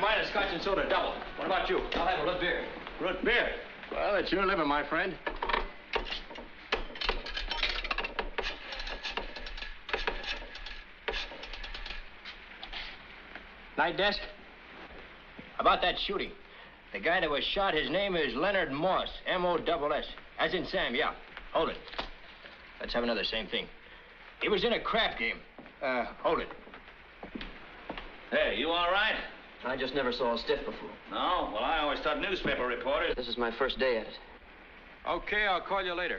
mine a scotch and soda double. What about you? I'll have a root beer. Root beer? Well, it's your living, my friend. Night desk? About that shooting. The guy that was shot, his name is Leonard Moss, M-O-S-S. As in Sam, yeah. Hold it. Let's have another same thing. He was in a crap game. Hold it. Hey, you all right? I just never saw a stiff before. No? Well, I always thought newspaper reporters... This is my first day at it. Okay, I'll call you later.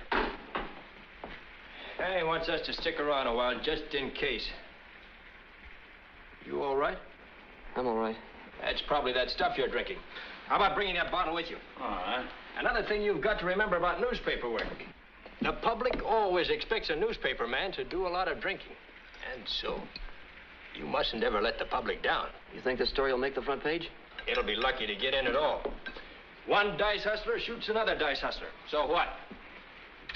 Hey, he wants us to stick around a while, just in case. You all right? I'm all right. That's probably that stuff you're drinking. How about bringing that bottle with you? All right. Another thing you've got to remember about newspaper work. The public always expects a newspaper man to do a lot of drinking. And so, you mustn't ever let the public down. You think this story will make the front page? It'll be lucky to get in at all. One dice hustler shoots another dice hustler. So what?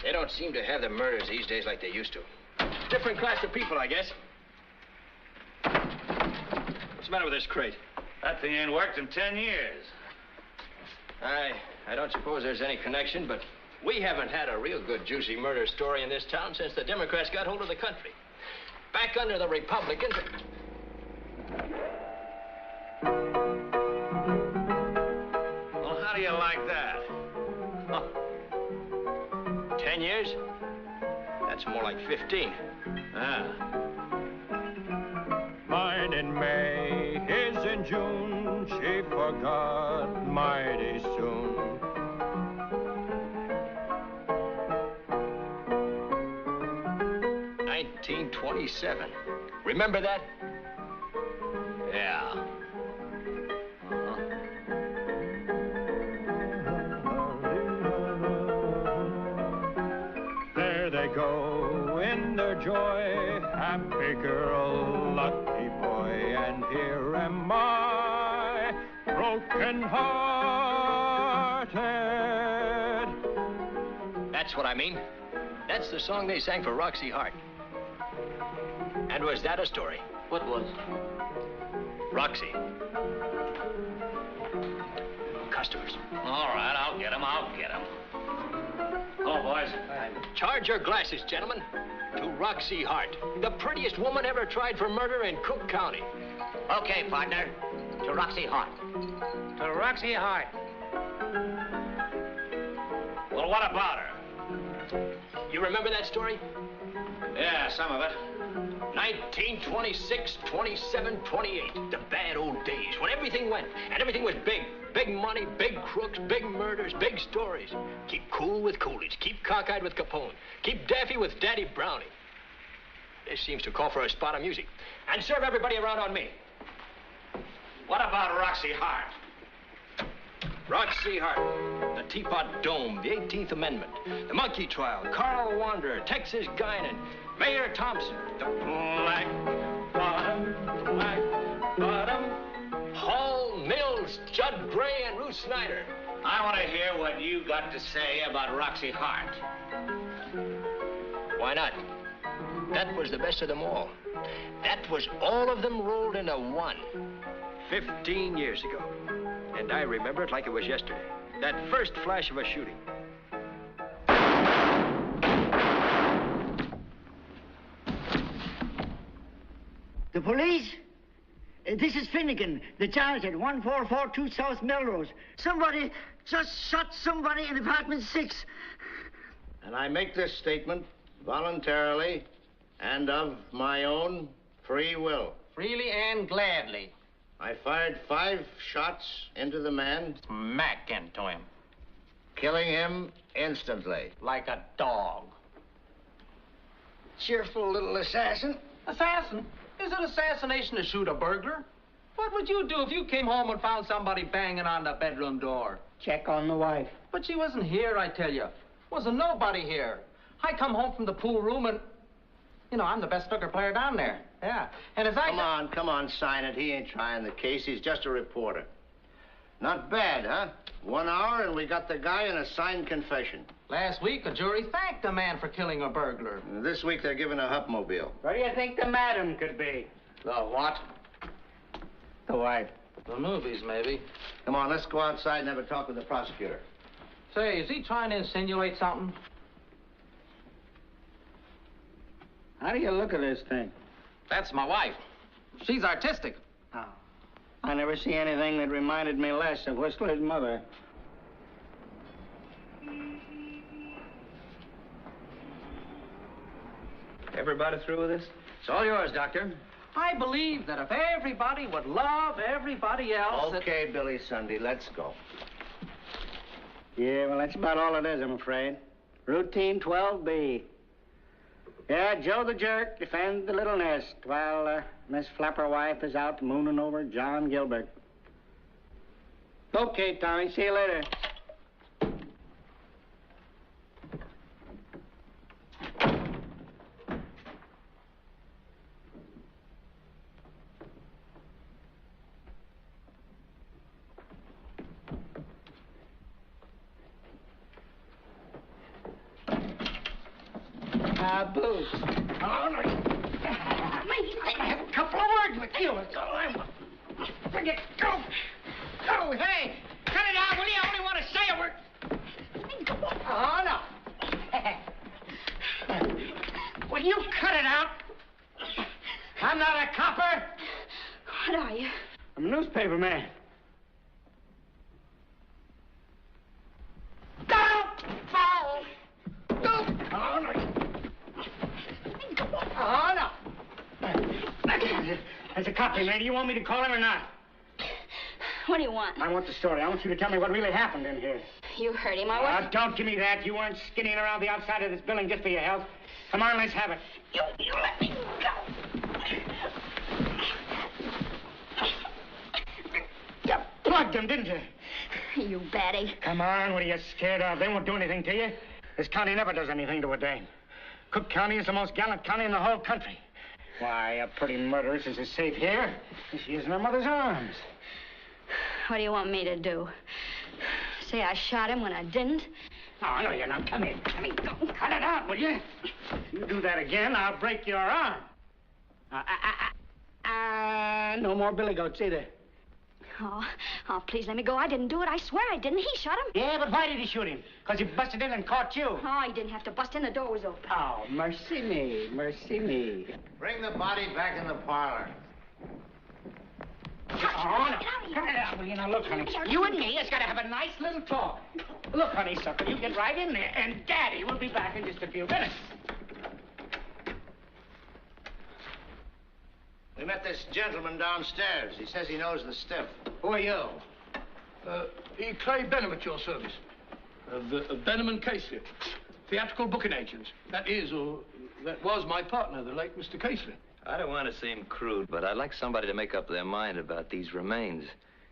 They don't seem to have the murders these days like they used to. Different class of people, I guess. What's the matter with this crate? That thing ain't worked in 10 years. I don't suppose there's any connection, but we haven't had a real good juicy murder story in this town since the Democrats got hold of the country. Back under the Republicans... Well, how do you like that? Huh. 10 years? That's more like 15. Ah. Mine in May, his in June, she forgot mighty soon. $1927. Remember that? Yeah. There they go in their joy, happy girl, lucky boy, and here am I, broken-hearted. That's what I mean. That's the song they sang for Roxie Hart. And was that a story? What was? Roxie. Customers. All right, I'll get 'em. Hello, boys. Charge your glasses, gentlemen, to Roxie Hart, the prettiest woman ever tried for murder in Cook County. Okay, partner. To Roxie Hart. To Roxie Hart. Well, what about her? You remember that story? Yeah, some of it. 1926, 27, 28. The bad old days when everything went and everything was big. Big money, big crooks, big murders, big stories. Keep cool with Coolidge. Keep cockeyed with Capone. Keep daffy with Daddy Browning. This seems to call for a spot of music. And serve everybody around on me. What about Roxie Hart? Roxie Hart, the Teapot Dome, the 18th Amendment, the Monkey Trial, Carl Wanderer, Texas Guinan, Mayor Thompson, the Black Bottom, Hall Mills, Judd Gray, and Ruth Snyder. I want to hear what you got to say about Roxie Hart. Why not? That was the best of them all. That was all of them rolled into one. 15 years ago. And I remember it like it was yesterday. That first flash of a shooting. The police? This is Finnegan, the charge at 1442 South Melrose. Somebody just shot somebody in apartment 6. And I make this statement voluntarily and of my own free will. Freely and gladly. I fired 5 shots into the man, Smack into him. killing him instantly. Like a dog. Cheerful little assassin. Assassin? Is it assassination to shoot a burglar? What would you do if you came home and found somebody banging on the bedroom door? Check on the wife. But she wasn't here, I tell you. Wasn't nobody here. I come home from the pool room and, you know, I'm the best snooker player down there. Yeah. And as I... Come on, sign it. He ain't trying the case. He's just a reporter. Not bad, huh? 1 hour and we got the guy in a signed confession. Last week, a jury thanked a man for killing a burglar. This week they're giving a Hupmobile. What do you think the madam could be? The what? The wife. The movies, maybe. Come on, let's go outside and have a talk with the prosecutor. Say, is he trying to insinuate something? How do you look at this thing? That's my wife. She's artistic. Oh. I never see anything that reminded me less of Whistler's mother. Everybody through with this? It's all yours, Doctor. I believe that if everybody would love everybody else... Okay, Billy Sunday, let's go. Yeah, well, that's about all it is, I'm afraid. Routine 12B. Yeah, Joe the Jerk defends the little nest while Miss Flapper wife is out mooning over John Gilbert. Okay, Tommy, see you later. Boo. Oh, no. I have a couple of words with you. That's all I want. Forget. Go. Go. Hey, cut it out, will you? I only want to say a word. Oh, no. Will you cut it out? I'm not a copper. What are you? I'm a newspaper man. Don't fall. Don't. Oh, no. Oh, no. There's a cop here, lady. You want me to call him or not? What do you want? I want the story. I want you to tell me what really happened in here. You heard him. I wasn't... Don't give me that. You weren't skinnying around the outside of this building just for your health. Come on, let's have it. You let me go. You plugged him, didn't you? You batty. Come on, what are you scared of? They won't do anything to you. This county never does anything to a dame. Cook County is the most gallant county in the whole country. Why, a pretty murderess is as safe here as she is in her mother's arms. What do you want me to do? Say I shot him when I didn't? Oh, no, you're not. Come here. Don't cut it out, will you? You do that again, I'll break your arm. No more billy goats either. Oh, please let me go. I didn't do it. I swear I didn't. He shot him. Yeah, but why did he shoot him? Because he busted in and caught you. Oh, he didn't have to bust in. The door was open. Oh, mercy me, mercy me. Bring the body back in the parlor. Oh, no. Cut it out, will you? Now, look, honey. You and me has got to have a nice little talk. Look, honeysuckle, you get right in there, and Daddy will be back in just a few minutes. We met this gentleman downstairs. He says he knows the stiff. Who are you? Clay Benham at your service. Of Benham and Casely. Theatrical booking agents. That is, or that was my partner, the late Mr. Casely. I don't want to seem crude, but I'd like somebody to make up their mind about these remains.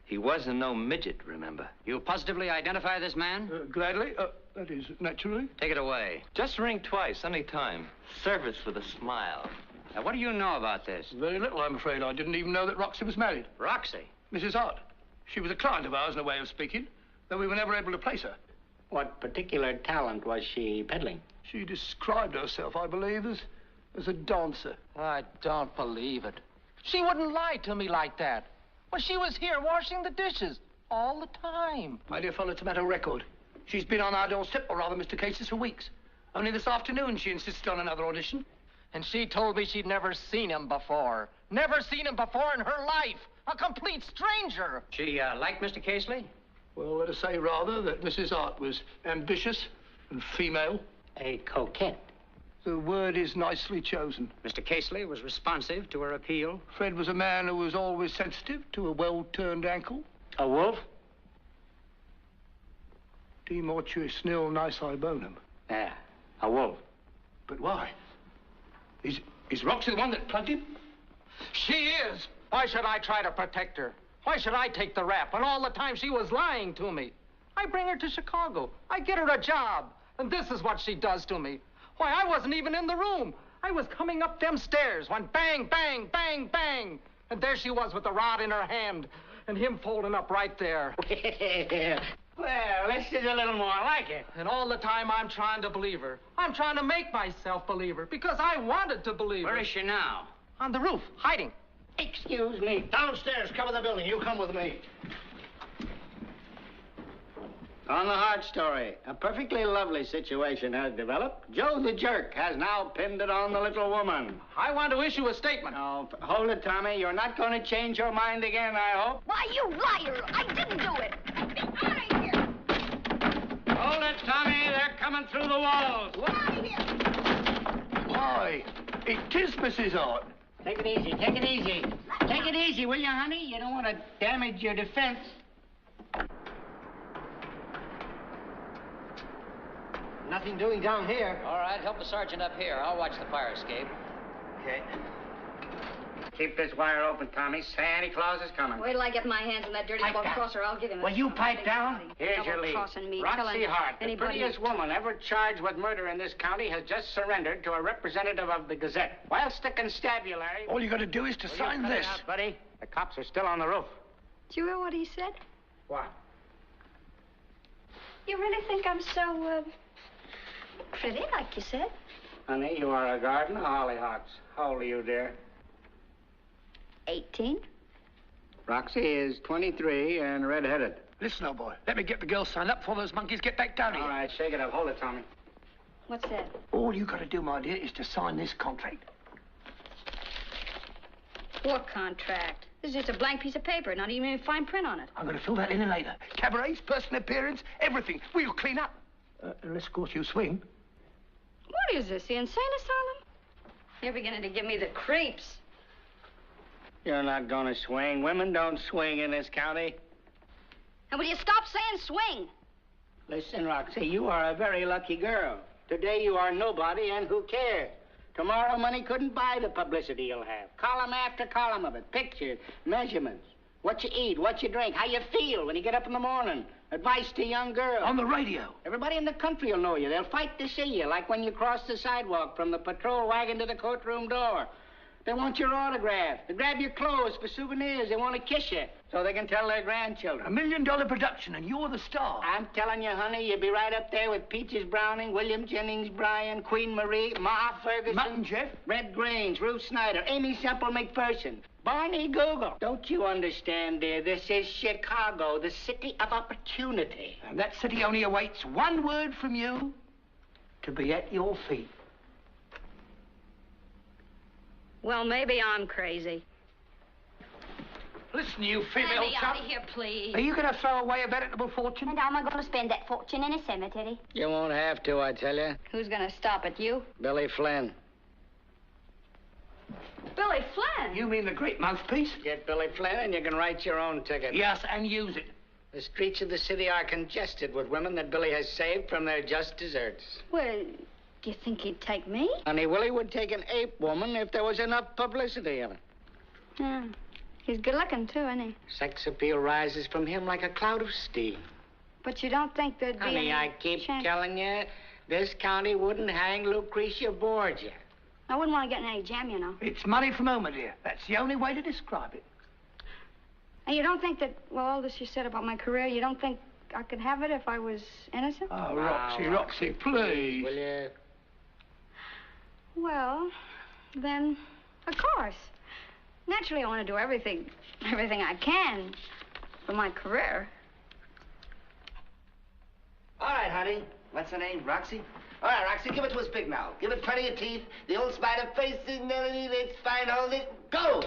He wasn't no midget, remember? You positively identify this man? Gladly. That is, naturally. Take it away. Just ring twice, any time. Service with a smile. Now, what do you know about this? Very little, I'm afraid. I didn't even know that Roxie was married. Roxie? Mrs. Hart. She was a client of ours, in a way of speaking, though we were never able to place her. What particular talent was she peddling? She described herself, I believe, as a dancer. I don't believe it. She wouldn't lie to me like that. Well, she was here washing the dishes all the time. My dear fellow, it's a matter of record. She's been on our doorstep, or rather Mr. Casey's, for weeks. Only this afternoon she insisted on another audition. And she told me she'd never seen him before. Never seen him before in her life. A complete stranger. She liked Mr. Casely? Well, let us say rather that Mrs. Hart was ambitious and female. A coquette. The word is nicely chosen. Mr. Casely was responsive to her appeal? Fred was a man who was always sensitive to a well-turned ankle. A wolf? De mortuis nil nisi bonum. Yeah, a wolf. But why? Is Roxie the one that plugged him? She is. Why should I try to protect her? Why should I take the rap when all the time she was lying to me? I bring her to Chicago. I get her a job. And this is what she does to me. Why, I wasn't even in the room. I was coming up them stairs when bang, bang, bang, bang. And there she was with the rod in her hand and him folding up right there. Well, this is a little more like it. And all the time I'm trying to believe her. I'm trying to make myself believe her because I wanted to believe her. Where is she now? On the roof, hiding. Excuse me. Downstairs, cover the building. You come with me. On the Hart story, a perfectly lovely situation has developed. Joe the jerk has now pinned it on the little woman. I want to issue a statement. Now, hold it, Tommy. You're not going to change your mind again, I hope. Why, you liar! I didn't do it! Get out of here! Hold it, Tommy. They're coming through the walls. Get out of here! Why, it is Mrs. Hart. Take it easy. Take it easy. Take it easy, will you, honey? You don't want to damage your defense. Nothing doing down here. All right, help the sergeant up here. I'll watch the fire escape. Okay. Keep this wire open, Tommy. Santa Claus is coming. Wait till I get my hands on that dirty Pipe double down. crosser. I'll give him a... Will you pipe down? Here's your lead. Double-crossing me, Roxie telling Hart, the anybody... prettiest woman ever charged with murder in this county, has just surrendered to a representative of the Gazette. Whilst the constabulary... All you got to do is to sign Will you cut this. it out, buddy? The cops are still on the roof. Did you hear what he said? What? You really think I'm so, pretty, like you said? Honey, you are a garden of hollyhocks. How old are you, dear? 18. Roxy is 23 and red-headed. Listen, old boy, let me get the girls signed up before those monkeys get back down here. All right, shake it up. Hold it, Tommy. What's that? All you got to do, my dear, is to sign this contract. What contract? This is just a blank piece of paper, not even any fine print on it. I'm going to fill that in later. Cabarets, personal appearance, everything. We'll clean up. Unless, of course, you swing. What is this, the insane asylum? You're beginning to give me the creeps. You're not going to swing. Women don't swing in this county. And will you stop saying swing? Listen, Roxy, you are a very lucky girl. Today you are nobody, and who cares? Tomorrow money couldn't buy the publicity you'll have. Column after column of it. Pictures, measurements, what you eat, what you drink, how you feel when you get up in the morning. Advice to young girls. On the radio. Everybody in the country will know you. They'll fight to see you, like when you cross the sidewalk from the patrol wagon to the courtroom door. They want your autograph. They grab your clothes for souvenirs. They want to kiss you so they can tell their grandchildren. $1 million production, and you're the star. I'm telling you, honey, you'll be right up there with Peaches Browning, William Jennings Bryan, Queen Marie, Ma Ferguson, Mutton Jeff, Red Grange, Ruth Snyder, Amy Semple McPherson, Barney Google. Don't you understand, dear? This is Chicago, the city of opportunity. and that city only awaits one word from you to be at your feet. Well, maybe I'm crazy. Listen, you female Let me out chump. of here, please. Are you going to throw away a veritable fortune? And how am I going to spend that fortune in a cemetery? You won't have to, I tell you. Who's going to stop it, you? Billy Flynn. Billy Flynn? You mean the great mouthpiece? Get Billy Flynn and you can write your own ticket. Yes, and use it. The streets of the city are congested with women that Billy has saved from their just deserts. Well, do you think he'd take me? Honey, Willie would take an ape woman if there was enough publicity of it. Yeah. He's good looking, too, isn't he? Sex appeal rises from him like a cloud of steam. But you don't think there'd be Honey, any I keep chance- telling you, this county wouldn't hang Lucretia Borgia. I wouldn't want to get in any jam, you know. It's money from home, my dear. That's the only way to describe it. And you don't think that, well, all this you said about my career, you don't think I could have it if I was innocent? Oh, Roxy, please. Will you? Well, then, of course. Naturally, I want to do everything I can for my career. All right, honey. What's her name? Roxy? All right, Roxy, give it to us big now. Give it plenty of teeth. The old spider faces, Melanie, let's fine hold it. Go!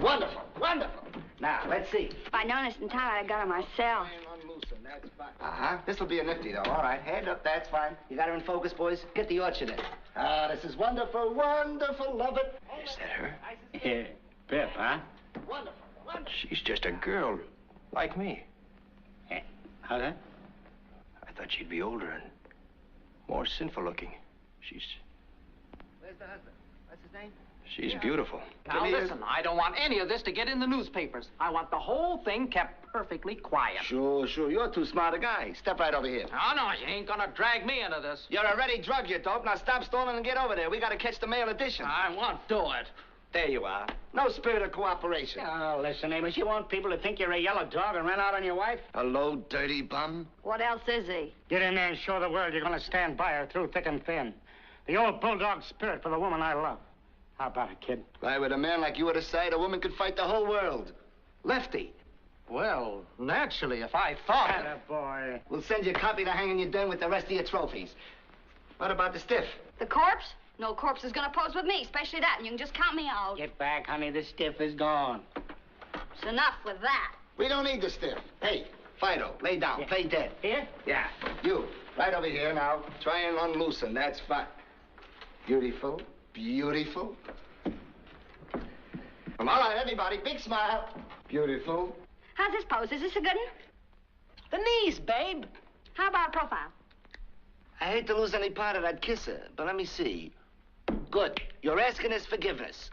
Wonderful, wonderful. Now, let's see. If I'd known this in time, I'd have got her myself. Uh-huh. This'll be a nifty, though. All right, hand up, that's fine. You got her in focus, boys? Get the orchard in. Ah, this is wonderful, wonderful. Love it. Is that her? Yeah. Pip, huh? Wonderful, wonderful. She's just a girl, like me. How's that? I thought she'd be older and more sinful looking. She's Where's the husband? What's his name? She's beautiful. Now, listen, I don't want any of this to get in the newspapers. I want the whole thing kept perfectly quiet. Sure. You're too smart a guy. Step right over here. Oh, no, you ain't gonna drag me into this. You're already drugged, you dope. Now stop stalling and get over there. We gotta catch the mail edition. I won't do it. There you are. No spirit of cooperation. Oh, listen, Amos, you want people to think you're a yellow dog and run out on your wife? Hello, dirty bum. What else is he? Get in there and show the world you're going to stand by her through thick and thin. The old bulldog spirit for the woman I love. How about it, kid? Why, with a man like you at his side, a woman could fight the whole world. Lefty. Well, naturally, if I thought... Attaboy. We'll send you a copy to hang in your den with the rest of your trophies. What about the stiff? The corpse? No corpse is gonna pose with me, especially that, and you can just count me out. Get back, honey. The stiff is gone. It's enough with that. We don't need the stiff. Hey, Fido, lay down. Yeah. Play dead. Here? Yeah. You, right over here now. Try and unloosen. That's fine. Beautiful. Beautiful. All right, everybody, big smile. Beautiful. How's this pose? Is this a good one? The knees, babe. How about profile? I hate to lose any part of that kisser, but let me see. Good. You're asking his forgiveness.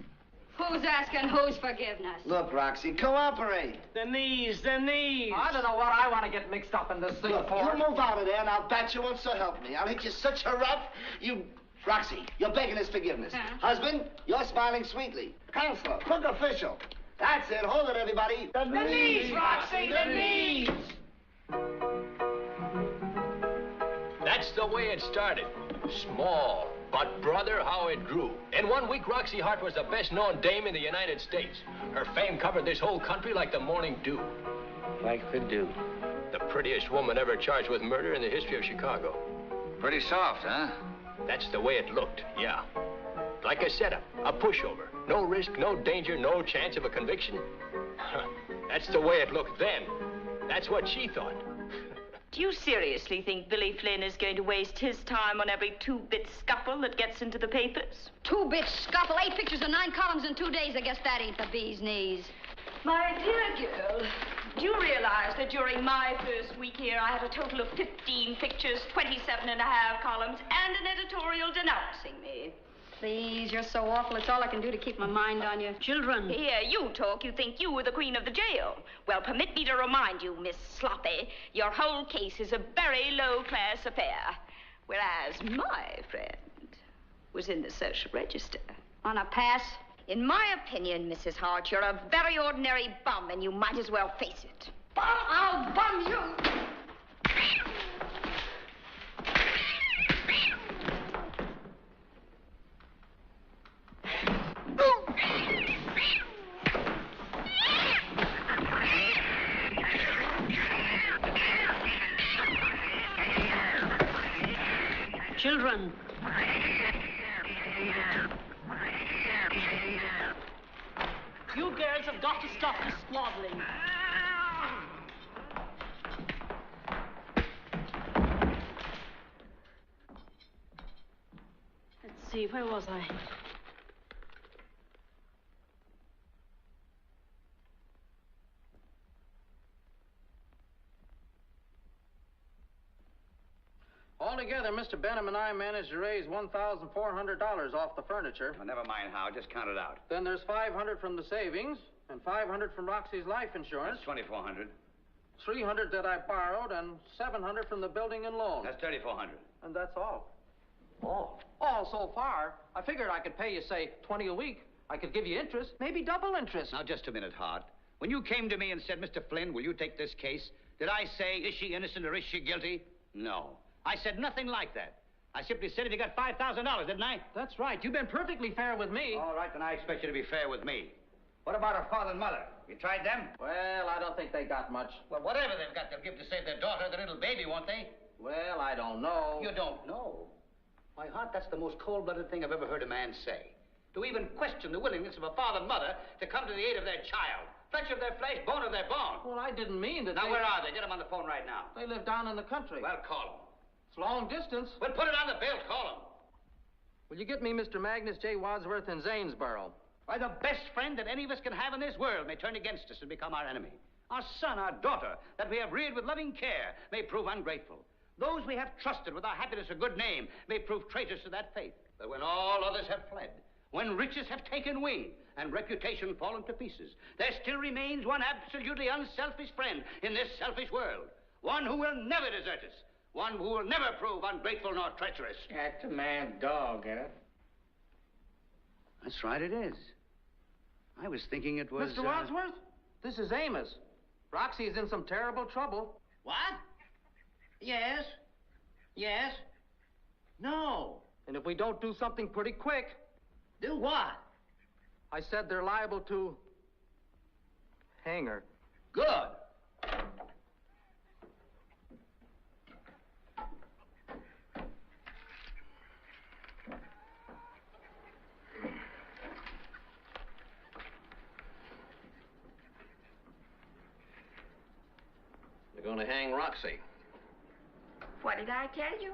Who's asking whose forgiveness? Look, Roxy, cooperate. The knees, the knees. I don't know what I want to get mixed up in this thing Look, for. you move out of there, and I'll bat you once, so help me. I'll hit you such a rough, you... Roxy, you're begging his forgiveness. Husband, you're smiling sweetly. Counselor, crook official. That's it. Hold it, everybody. The knees, Roxy, the knees. That's the way it started. Small. But, brother, how it grew. In 1 week, Roxie Hart was the best-known dame in the United States. Her fame covered this whole country like the morning dew. Like the dew. The prettiest woman ever charged with murder in the history of Chicago. Pretty soft, huh? That's the way it looked, yeah. Like a setup, a pushover. No risk, no danger, no chance of a conviction. That's the way it looked then. That's what she thought. Do you seriously think Billy Flynn is going to waste his time on every two-bit scuffle that gets into the papers? Two-bit scuffle, 8 pictures and 9 columns in 2 days. I guess that ain't the bee's knees. My dear girl, do you realize that during my first week here, I had a total of 15 pictures, 27.5 columns, and an editorial denouncing me? Please, you're so awful. It's all I can do to keep my mind on you. Children. Here, you talk. You think you were the queen of the jail. Well, permit me to remind you, Miss Sloppy, your whole case is a very low-class affair, whereas my friend was in the social register. On a pass? In my opinion, Mrs. Hart, you're a very ordinary bum, and you might as well face it. Bum! I'll bum you! Children. You girls have got to stop this squabbling. Let's see, where was I? Altogether, Mr. Benham and I managed to raise $1,400 off the furniture. Well, never mind how. Just count it out. Then there's $500 from the savings and $500 from Roxie's life insurance. That's $2,400. $300 that I borrowed and $700 from the building and loan. That's $3,400. And that's all. All so far. I figured I could pay you, say, $20 a week. I could give you interest, maybe double interest. Now, just a minute, Hart. When you came to me and said, Mr. Flynn, will you take this case? Did I say, is she innocent or is she guilty? No. I said nothing like that. I simply said if you got $5,000, didn't I? That's right. You've been perfectly fair with me. All right, then I expect you to be fair with me. What about her father and mother? You tried them? Well, I don't think they got much. Well, whatever they've got, they'll give to save their daughter, their little baby, won't they? Well, I don't know. You don't know? My Hart, that's the most cold-blooded thing I've ever heard a man say. To even question the willingness of a father and mother to come to the aid of their child. Flesh of their flesh, bone of their bone. Well, I didn't mean that. Now, where are they? Get them on the phone right now. They live down in the country. Well, call them. It's long distance. Well, put it on the bill. Call them. Will you get me Mr. Magnus J. Wadsworth in Zanesboro? Why, the best friend that any of us can have in this world may turn against us and become our enemy. Our son, our daughter, that we have reared with loving care, may prove ungrateful. Those we have trusted with our happiness or good name may prove traitors to that faith. But when all others have fled, when riches have taken wing and reputation fallen to pieces, there still remains one absolutely unselfish friend in this selfish world. One who will never desert us. One who will never prove ungrateful nor treacherous. That's a mad dog, huh? That's right, it is. I was thinking it was... Mr. Wadsworth, this is Amos. Roxie is in some terrible trouble. What? Yes? Yes? No. And if we don't do something pretty quick... Do what? I said they're liable to hang her. Good. They're going to hang Roxie. What did I tell you?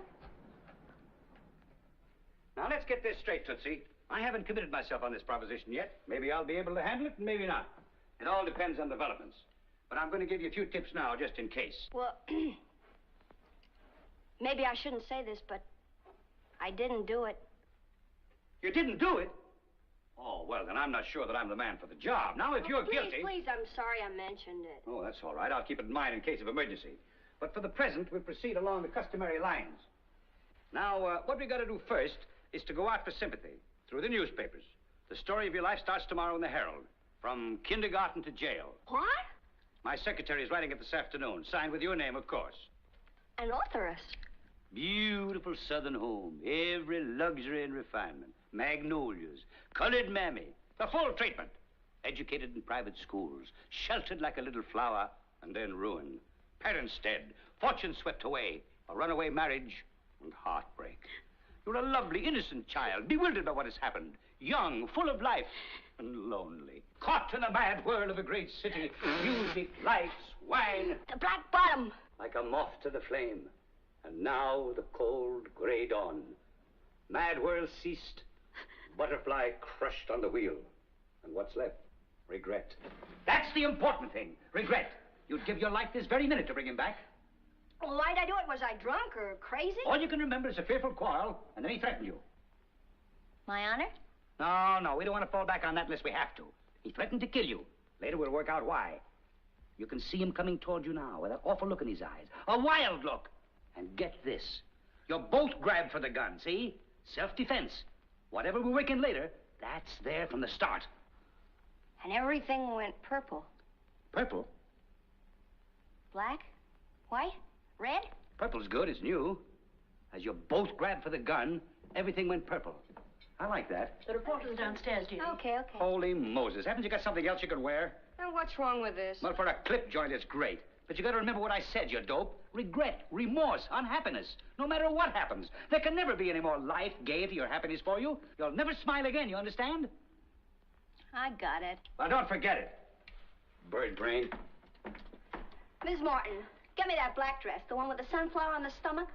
Now, let's get this straight, Tootsie. I haven't committed myself on this proposition yet. Maybe I'll be able to handle it, and maybe not. It all depends on developments. But I'm going to give you a few tips now, just in case. Well, maybe I shouldn't say this, but I didn't do it. You didn't do it? Oh, well, then I'm not sure that I'm the man for the job. Now, if you're guilty... Please, I'm sorry I mentioned it. Oh, that's all right. I'll keep it in mind in case of emergency. But for the present, we'll proceed along the customary lines. Now, what we got to do first is to go out for sympathy through the newspapers. The story of your life starts tomorrow in the Herald. From kindergarten to jail. What? My secretary is writing it this afternoon. Signed with your name, of course. An authoress. Beautiful southern home. Every luxury and refinement. Magnolias. Colored mammy. The full treatment. Educated in private schools. Sheltered like a little flower. And then ruined. Parents dead. Fortune swept away. A runaway marriage. And heartbreak. You're a lovely, innocent child. Bewildered by what has happened. Young, full of life. And lonely. Caught in the mad whirl of a great city. Music, lights, wine. The black bottom. Like a moth to the flame. And now the cold gray dawn. Mad whirl ceased. Butterfly crushed on the wheel. And what's left? Regret. That's the important thing. Regret. You'd give your life this very minute to bring him back. Well, why'd I do it? Was I drunk or crazy? All you can remember is a fearful quarrel, and then he threatened you. My honor? No, we don't want to fall back on that unless we have to. He threatened to kill you. Later we'll work out why. You can see him coming toward you now with that awful look in his eyes. A wild look. And get this. You're both grabbed for the gun, see? Self-defense. Whatever we work in later, that's there from the start. And everything went purple. Purple? Black? White? Red? Purple's good, it's new. As you're both grabbed for the gun, everything went purple. I like that. The reporter's downstairs, Judy. Okay. Holy Moses. Haven't you got something else you can wear? Now, what's wrong with this? Well, for a clip joint, it's great. But you got to remember what I said, you dope. Regret, remorse, unhappiness. No matter what happens, there can never be any more life, gaiety, or happiness for you. You'll never smile again, you understand? I got it. Well, don't forget it. Bird brain. Miss Martin, get me that black dress, the one with the sunflower on the stomach.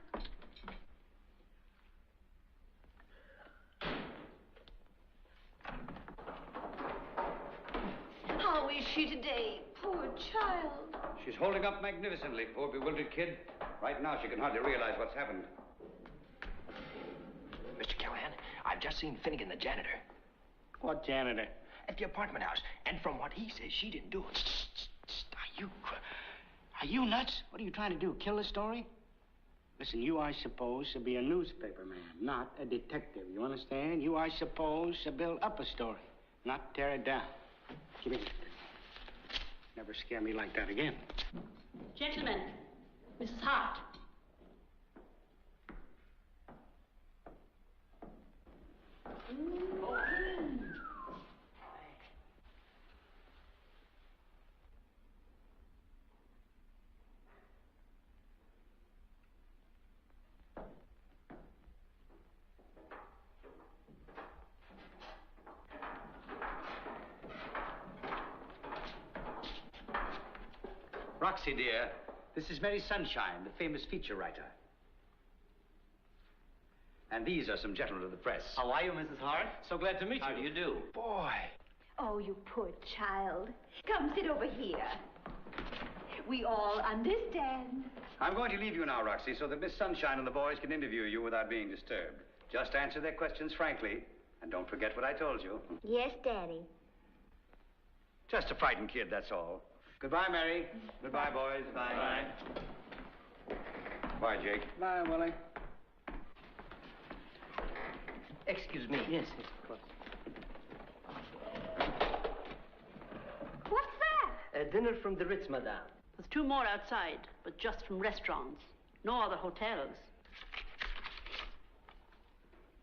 How is she today? Poor child. She's holding up magnificently, poor bewildered kid. Right now, she can hardly realize what's happened. Mr. Callahan, I've just seen Finnegan, the janitor. What janitor? At the apartment house. And from what he says, she didn't do it. Are you nuts? What are you trying to do, kill the story? Listen, you are supposed to be a newspaper man, not a detective. You understand? You are supposed to build up a story, not tear it down. Give me that. Never scare me like that again. Gentlemen, Mrs. Hart. Roxie, dear, this is Mary Sunshine, the famous feature writer. And these are some gentlemen of the press. How are you, Mrs. Hart? So glad to meet you. How do you do? Boy. Oh, you poor child. Come sit over here. We all understand. I'm going to leave you now, Roxie, so that Miss Sunshine and the boys can interview you without being disturbed. Just answer their questions frankly, and don't forget what I told you. Yes, Daddy. Just a frightened kid, that's all. Goodbye, Mary. Goodbye, boys. Bye. Bye, Jake. Bye, Willie. Excuse me. Yes, of course. What's that? A dinner from the Ritz, madame. There's 2 more outside, but just from restaurants. No other hotels.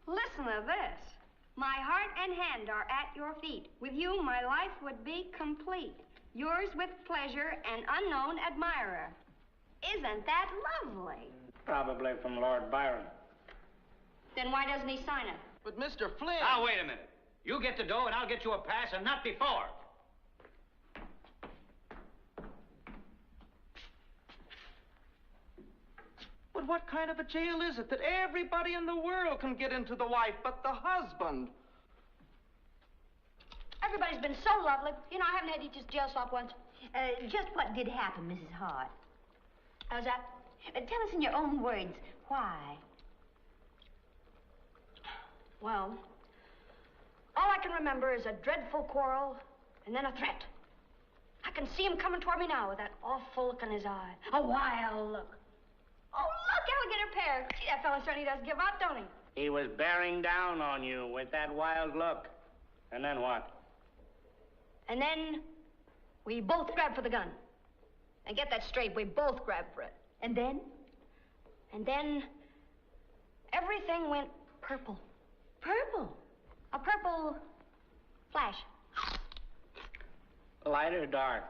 Listen to this. My heart and hand are at your feet. With you, my life would be complete. Yours with pleasure, an unknown admirer. Isn't that lovely? Probably from Lord Byron. Then why doesn't he sign it? But Mr. Flynn... Now, wait a minute. You get the dough and I'll get you a pass, and not before. But what kind of a jail is it that everybody in the world can get into the wife but the husband? Everybody's been so lovely. You know, I haven't had to eat just jail slop once. Just what did happen, Mrs. Hart? How's that? Tell us in your own words, why? Well, all I can remember is a dreadful quarrel and then a threat. I can see him coming toward me now with that awful look in his eye. A wild look. Oh, look, alligator pear. Gee, that fellow certainly does give out, don't he? He was bearing down on you with that wild look. And then what? And then we both grabbed for the gun. And get that straight, we both grabbed for it. And then? And then everything went purple. Purple? A purple flash. Light or dark?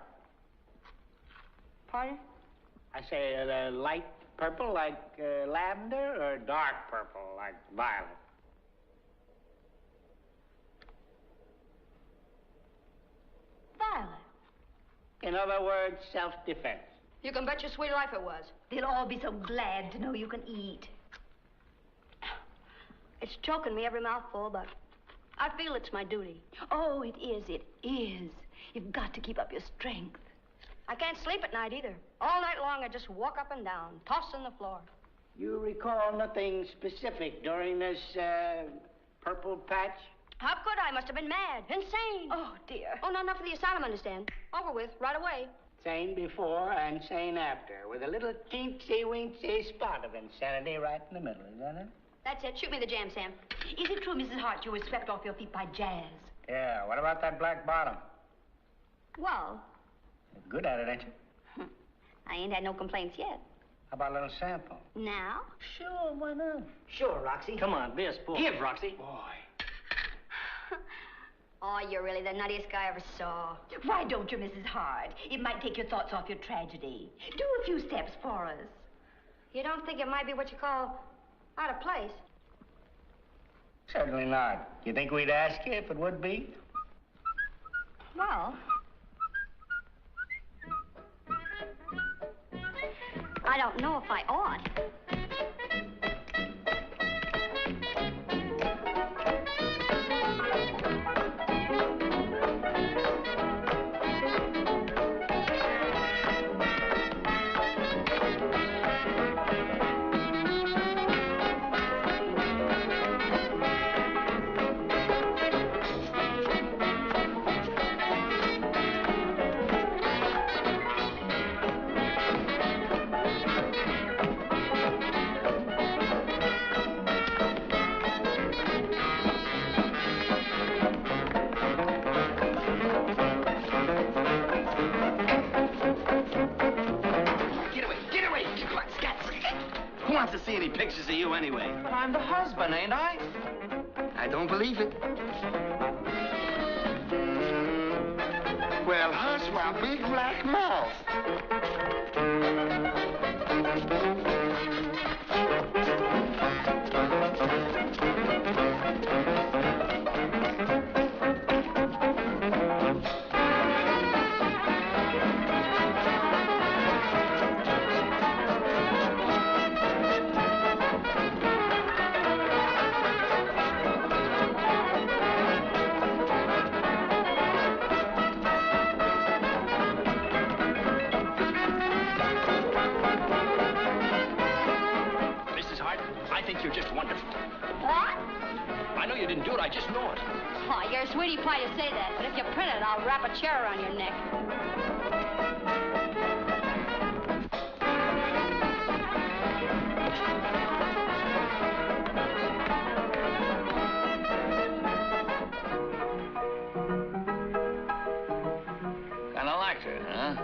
Pardon? I say light purple like lavender or dark purple like violet? Violet. In other words, self-defense. You can bet your sweet life it was. They'll all be so glad to know you can eat. It's choking me every mouthful, but I feel it's my duty. Oh, it is, it is. You've got to keep up your strength. I can't sleep at night either. All night long I just walk up and down, tossing the floor. You recall nothing specific during this purple patch? How could I? Must have been mad, insane. Oh, dear. Oh, not enough for the asylum, understand. Over with, right away. Sane before and sane after, with a little teensy-weensy spot of insanity right in the middle, is that it? That's it. Shoot me the jam, Sam. Is it true, Mrs. Hart, you were swept off your feet by jazz? Yeah, what about that black bottom? Well, Good at it, ain't you? I ain't had no complaints yet. How about a little sample? Now? Sure, why not? Sure, Roxy. Come on, be a sport. Give, Roxy. Boy. Oh, you're really the nuttiest guy I ever saw. Why don't you, Mrs. Hart? It might take your thoughts off your tragedy. Do a few steps for us. You don't think it might be what you call out of place? Certainly not. You think we'd ask you if it would be? Well, I don't know if I ought. To see any pictures of you anyway. But I'm the husband, ain't I? I don't believe it. Well, hush my big black mouth. You're just wonderful. What? I know you didn't do it. I just know it. Oh, you're a sweetie pie to say that, but if you print it, I'll wrap a chair around your neck. Kinda liked her, huh?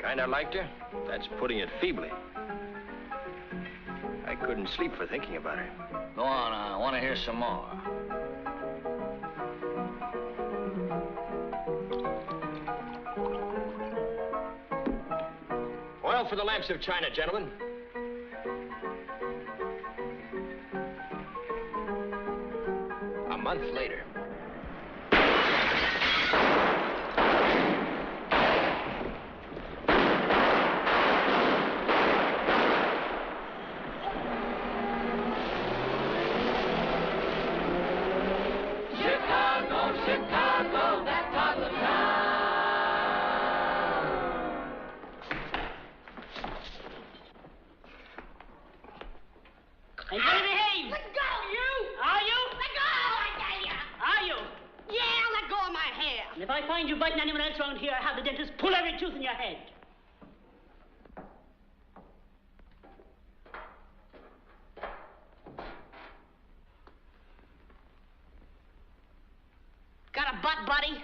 Kinda liked her? That's putting it feebly. I couldn't sleep for thinking about her. Go on, I want to hear some more. for the lamps of China, gentlemen. A month later. Chicago, that toddler town. And better behave. Let go, you! Are you? Let go, I tell you! Are you? Yeah, let go of my hair. And if I find you biting anyone else around here, I'll have the dentist pull every tooth in your head. Got a butt, buddy?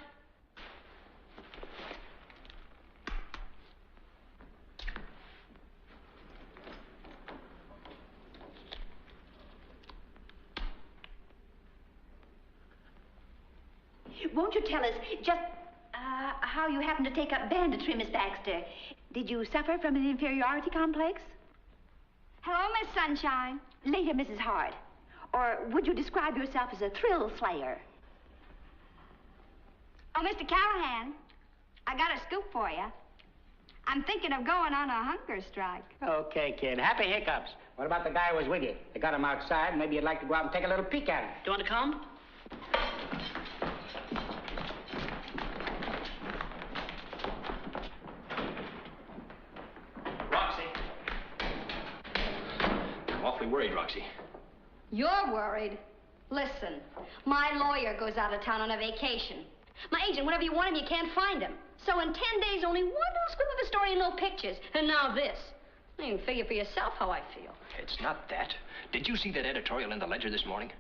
Won't you tell us just how you happened to take up banditry, Miss Baxter? Did you suffer from an inferiority complex? Hello, Miss Sunshine. Later, Mrs. Hart. Or would you describe yourself as a thrill slayer? Oh, Mr. Callahan, I got a scoop for you. I'm thinking of going on a hunger strike. Okay, kid. Happy hiccups. What about the guy who was with you? They got him outside. Maybe you'd like to go out and take a little peek at him. Do you want to come? I'm awfully worried, Roxie. You're worried? Listen, my lawyer goes out of town on a vacation. My agent, whenever you want him, you can't find him. So in 10 days, only one little squib of a story and no pictures. And now this. You can figure for yourself how I feel. It's not that. Did you see that editorial in the Ledger this morning?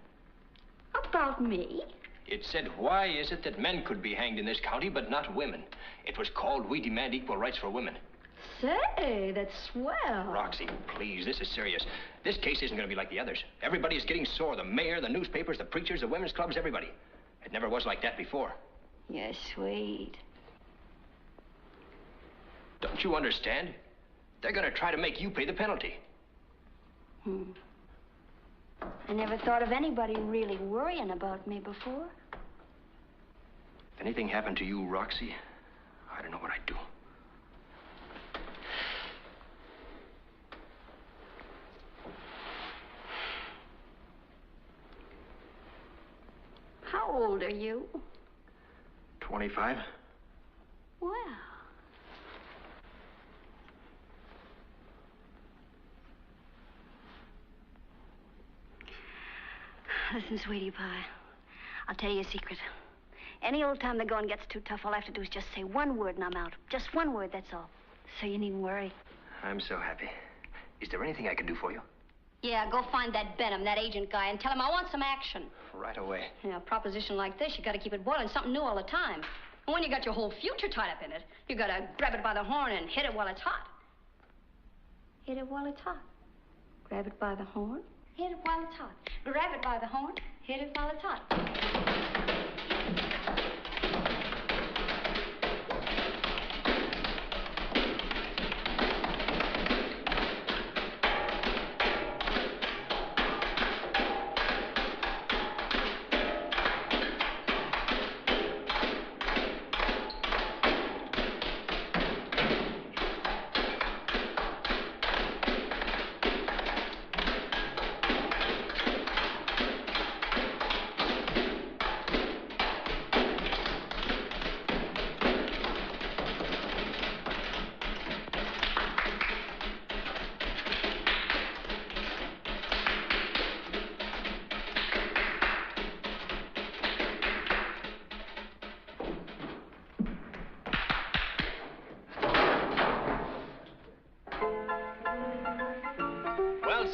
About me? It said, why is it that men could be hanged in this county, but not women? It was called, We Demand Equal Rights for Women. Say, that's swell. Roxie, please, this is serious. This case isn't going to be like the others. Everybody is getting sore. The mayor, the newspapers, the preachers, the women's clubs, everybody. It never was like that before. You're sweet. Don't you understand? They're going to try to make you pay the penalty. I never thought of anybody really worrying about me before. If anything happened to you, Roxie, I don't know what I'd do. How old are you? 25. Well. Listen, sweetie pie, I'll tell you a secret. Any old time the going gets too tough, all I have to do is just say one word and I'm out. Just one word, that's all. So you needn't worry. I'm so happy. Is there anything I can do for you? Yeah, go find that Benham, that agent guy, and tell him I want some action. Right away. A proposition like this, you got to keep it boiling, something new all the time. And when you got your whole future tied up in it, you got to grab it by the horn and hit it while it's hot. Hit it while it's hot. Grab it by the horn, hit it while it's hot. Grab it by the horn, hit it while it's hot.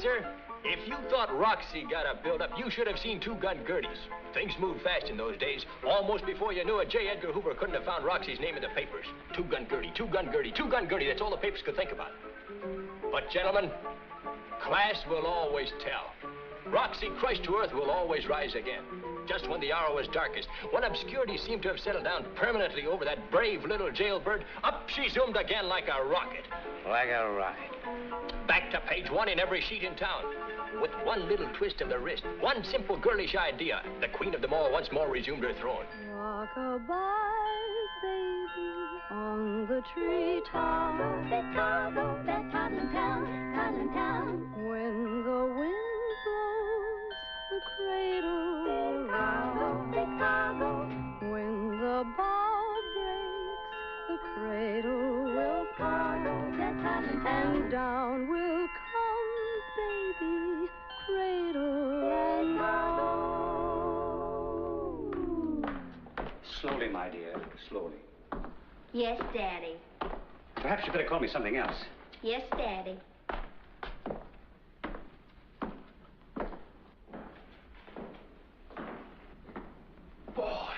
Sir, if you thought Roxie got a build-up, you should have seen two-gun Gerties. Things moved fast in those days. Almost before you knew it, J. Edgar Hoover couldn't have found Roxie's name in the papers. Two-gun Gertie, two-gun Gertie, two-gun Gertie. That's all the papers could think about. But, gentlemen, class will always tell. Roxie, crushed to earth, will always rise again. just when the hour was darkest, when obscurity seemed to have settled down permanently over that brave little jailbird, up she zoomed again like a rocket. Like a rocket. Back to page 1 in every sheet in town. With one little twist of the wrist, one simple girlish idea, the queen of them all once more resumed her throne. Rock-a-bye, baby, on the treetop. Chicago, that Toddling town, Toddling town. When the wind blows, the cradle will rock. Chicago. When the bow breaks, the cradle will fall. That Toddling town. And down will come, baby, cradle and all. Slowly, my dear, slowly. Yes, Daddy. Perhaps you better call me something else. Yes, Daddy. Boy.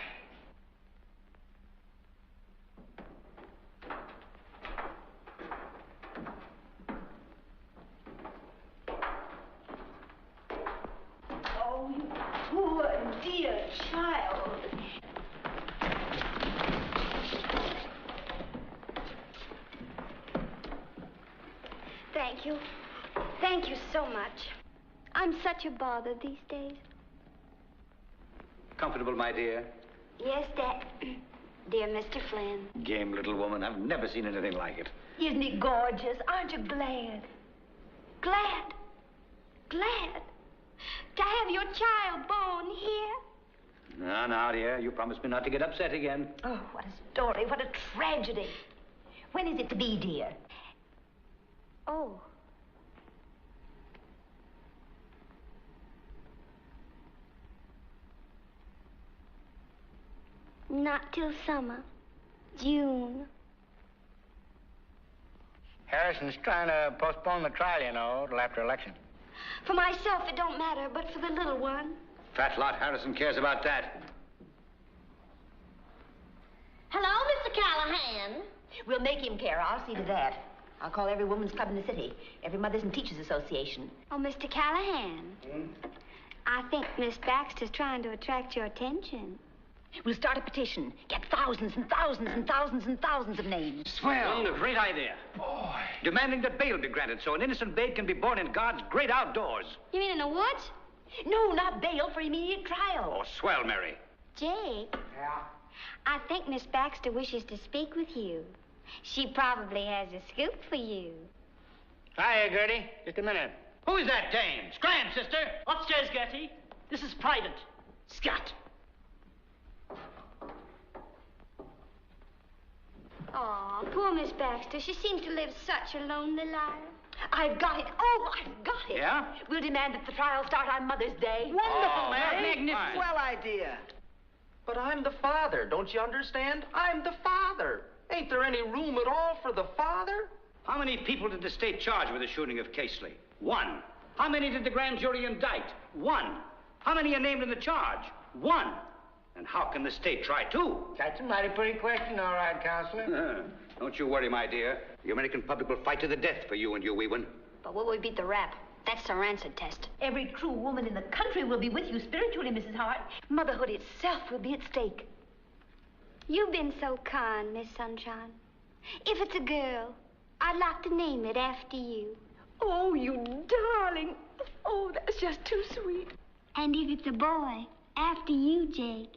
Oh, you poor dear child. Thank you. Thank you so much. I'm such a bother these days. Comfortable, my dear? Yes, Dad. Dear Mr. Flynn. Game little woman. I've never seen anything like it. Isn't he gorgeous? Aren't you glad? Glad. Glad. To have your child born here. Now, dear, you promised me not to get upset again. Oh, what a story. What a tragedy. When is it to be, dear? Oh. Not till summer. June. Harrison's trying to postpone the trial, you know, till after election. For myself, it don't matter, but for the little one. Fat lot Harrison cares about that. Hello, Mr. Callahan. We'll make him care. I'll see to that. I'll call every woman's club in the city, every Mothers and Teachers Association. Oh, Mr. Callahan. I think Miss Baxter's trying to attract your attention. We'll start a petition. Get thousands and thousands and thousands and thousands of names. Swell. A great idea. Boy. Demanding that bail be granted so an innocent babe can be born in God's great outdoors. You mean in the woods? No, not bail, for immediate trial. Oh, swell, Mary. Jake. Yeah? I think Miss Baxter wishes to speak with you. She probably has a scoop for you. Hiya, Gertie. Just a minute. Who is that dame? Scram, sister. Upstairs, Gertie. This is private. Scat. Aw, poor Miss Baxter. She seems to live such a lonely life. I've got it. Oh, I've got it. Yeah? We'll demand that the trial start on Mother's Day. Wonderful, Mary. Magnificent. Swell idea. But I'm the father, don't you understand? I'm the father. Ain't there any room at all for the father? How many people did the state charge with the shooting of Casely? 1. How many did the grand jury indict? 1. How many are named in the charge? 1. And how can the state try 2? That's a mighty pretty question, all right, Counselor. Don't you worry, my dear. The American public will fight to the death for you and your wee one. But will we beat the rap? That's the rancid test. Every true woman in the country will be with you spiritually, Mrs. Hart. Motherhood itself will be at stake. You've been so kind, Miss Sunshine. If it's a girl, I'd like to name it after you. Oh, you darling. Oh, that's just too sweet. And if it's a boy, after you, Jake.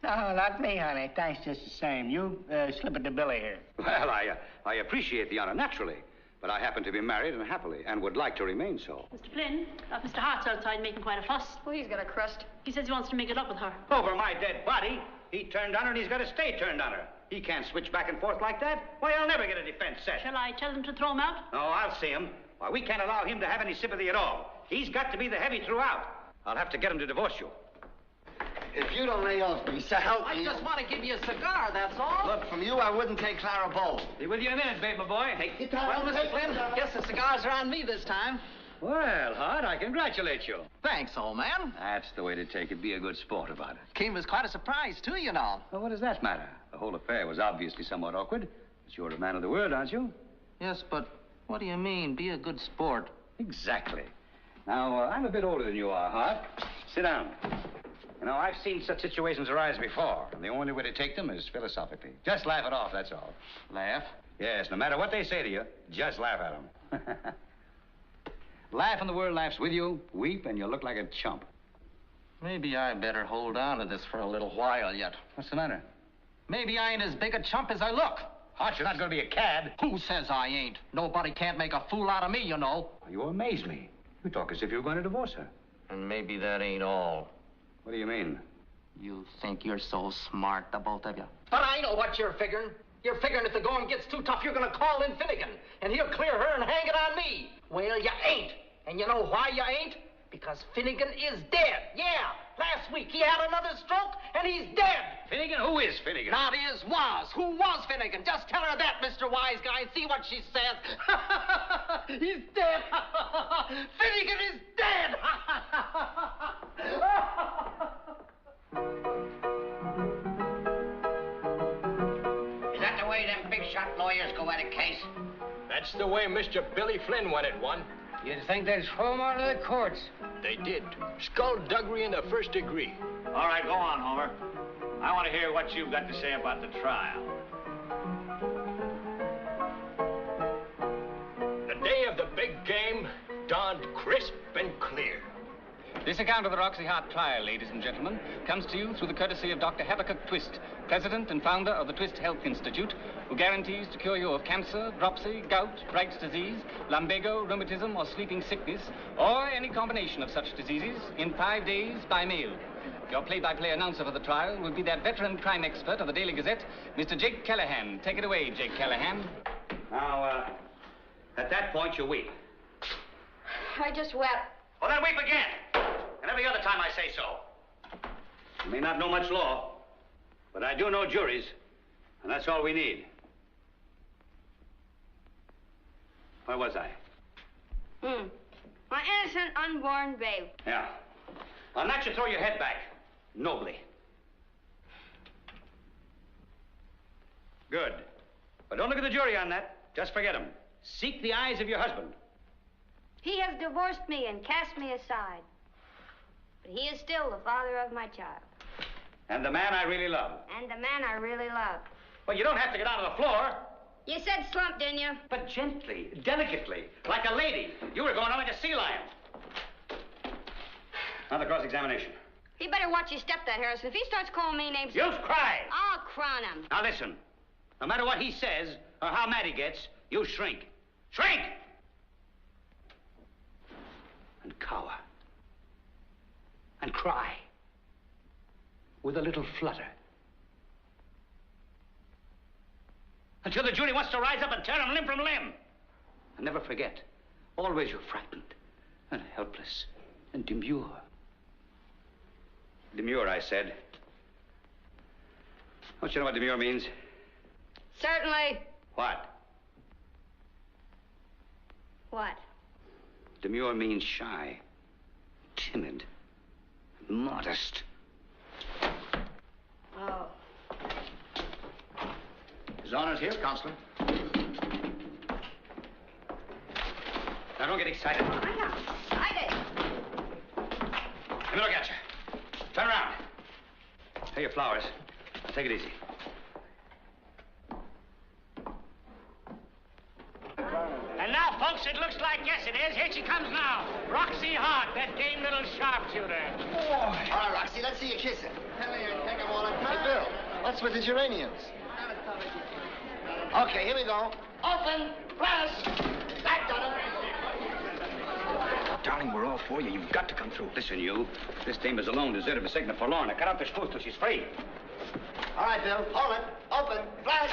No, not me, honey. Thanks just the same. You slip it to Billy here. Well, I appreciate the honor, naturally. But I happen to be married and happily, and would like to remain so. Mr. Flynn, Mr. Hart's outside making quite a fuss. Well, he's got a crust. He says he wants to make it up with her. Over my dead body. He turned on her, and he's got to stay turned on her. He can't switch back and forth like that. Why, I'll never get a defense set. Shall I tell them to throw him out? No, I'll see him. Why, we can't allow him to have any sympathy at all. He's got to be the heavy throughout. I'll have to get him to divorce you. If you don't lay off me, so help me. I just want to give you a cigar, that's all. Look, from you, I wouldn't take Clara Bowl. Be with you in a minute, babe, my boy. Hey. Well, Mr. Flynn, guess the cigars are on me this time. Well, Hart, I congratulate you. Thanks, old man. That's the way to take it. Be a good sport about it. Came as quite a surprise, too, you know. Well, what does that matter? The whole affair was obviously somewhat awkward. But you're a man of the word, aren't you? Yes, but what do you mean, be a good sport? Exactly. Now, I'm a bit older than you are, Hart. Sit down. You know, I've seen such situations arise before, and the only way to take them is philosophically. Just laugh it off, that's all. Laugh? Yes, no matter what they say to you, just laugh at them. Laugh and the world laughs with you, weep and you look like a chump. Maybe I better hold on to this for a little while yet. What's the matter? Maybe I ain't as big a chump as I look. Hart, you're not going to be a cad. Who says I ain't? Nobody can't make a fool out of me, you know. You amaze me. You talk as if you were going to divorce her. And maybe that ain't all. What do you mean? You think you're so smart, the both of you. But I know what you're figuring. You're figuring if the going gets too tough, you're going to call in Finnegan, and he'll clear her and hang it on me. Well, you ain't. And you know why you ain't? Because Finnegan is dead. Yeah, last week he had another stroke, and he's dead. Finnegan? Who is Finnegan? Not is, was. Who was Finnegan? Just tell her that, Mr. Wise Guy, and see what she says. He's dead. Finnegan is dead. Is that the way them big shot lawyers go at a case? That's the way Mr. Billy Flynn won it, one. You'd think they'd throw him out of the courts. They did. Skullduggery in the first degree. All right, go on, Homer. I want to hear what you've got to say about the trial. The day of the big game dawned crisp and clear. This account of the Roxie Hart trial, ladies and gentlemen, comes to you through the courtesy of Dr. Habakkuk Twist, president and founder of the Twist Health Institute, who guarantees to cure you of cancer, dropsy, gout, Bright's disease, lumbago, rheumatism, or sleeping sickness, or any combination of such diseases in 5 days by mail. Your play-by-play announcer for the trial will be that veteran crime expert of the Daily Gazette, Mr. Jake Callahan. Take it away, Jake Callahan. Now, at that point, you weep. I just wept. Well, then weep again. And every other time I say so. I may not know much law, but I do know juries, and that's all we need. Where was I? My innocent unborn babe. Yeah. I'll let you throw your head back, nobly. Good. But don't look at the jury on that. Just forget them. Seek the eyes of your husband. He has divorced me and cast me aside. But he is still the father of my child. And the man I really love. And the man I really love. Well, you don't have to get out on the floor. You said slump, didn't you? But gently, delicately, like a lady. You were going on like a sea lion. Now the cross-examination. He better watch his step, that Harrison. If he starts calling me names... You'll cry. I'll crown him. Now listen. No matter what he says or how mad he gets, you shrink. Shrink! And cower. And cry. With a little flutter. Until the jury wants to rise up and tear him limb from limb. And never forget, always you're frightened and helpless and demure. Demure, I said. Don't you know what demure means? Certainly. What? What? Demure means shy, timid, modest. Oh. His Honor's here, Counselor. Now, don't get excited. I'm not excited. Let me look at you. Turn around. Here, your flowers. Take it easy. And now, folks, it looks like, yes, it is. Here she comes now. Roxie Hart, that game little sharpshooter. All right, Roxie, let's see you kiss it. Hey, Bill, what's with the geraniums? Okay, here we go. Open, flash. That done it. Darling, we're all for you. You've got to come through. Listen, you. This dame is alone, deserted, forsaken, and forlorn. Now, cut out the spoof till she's free. All right, Bill. Hold it. Open, flash.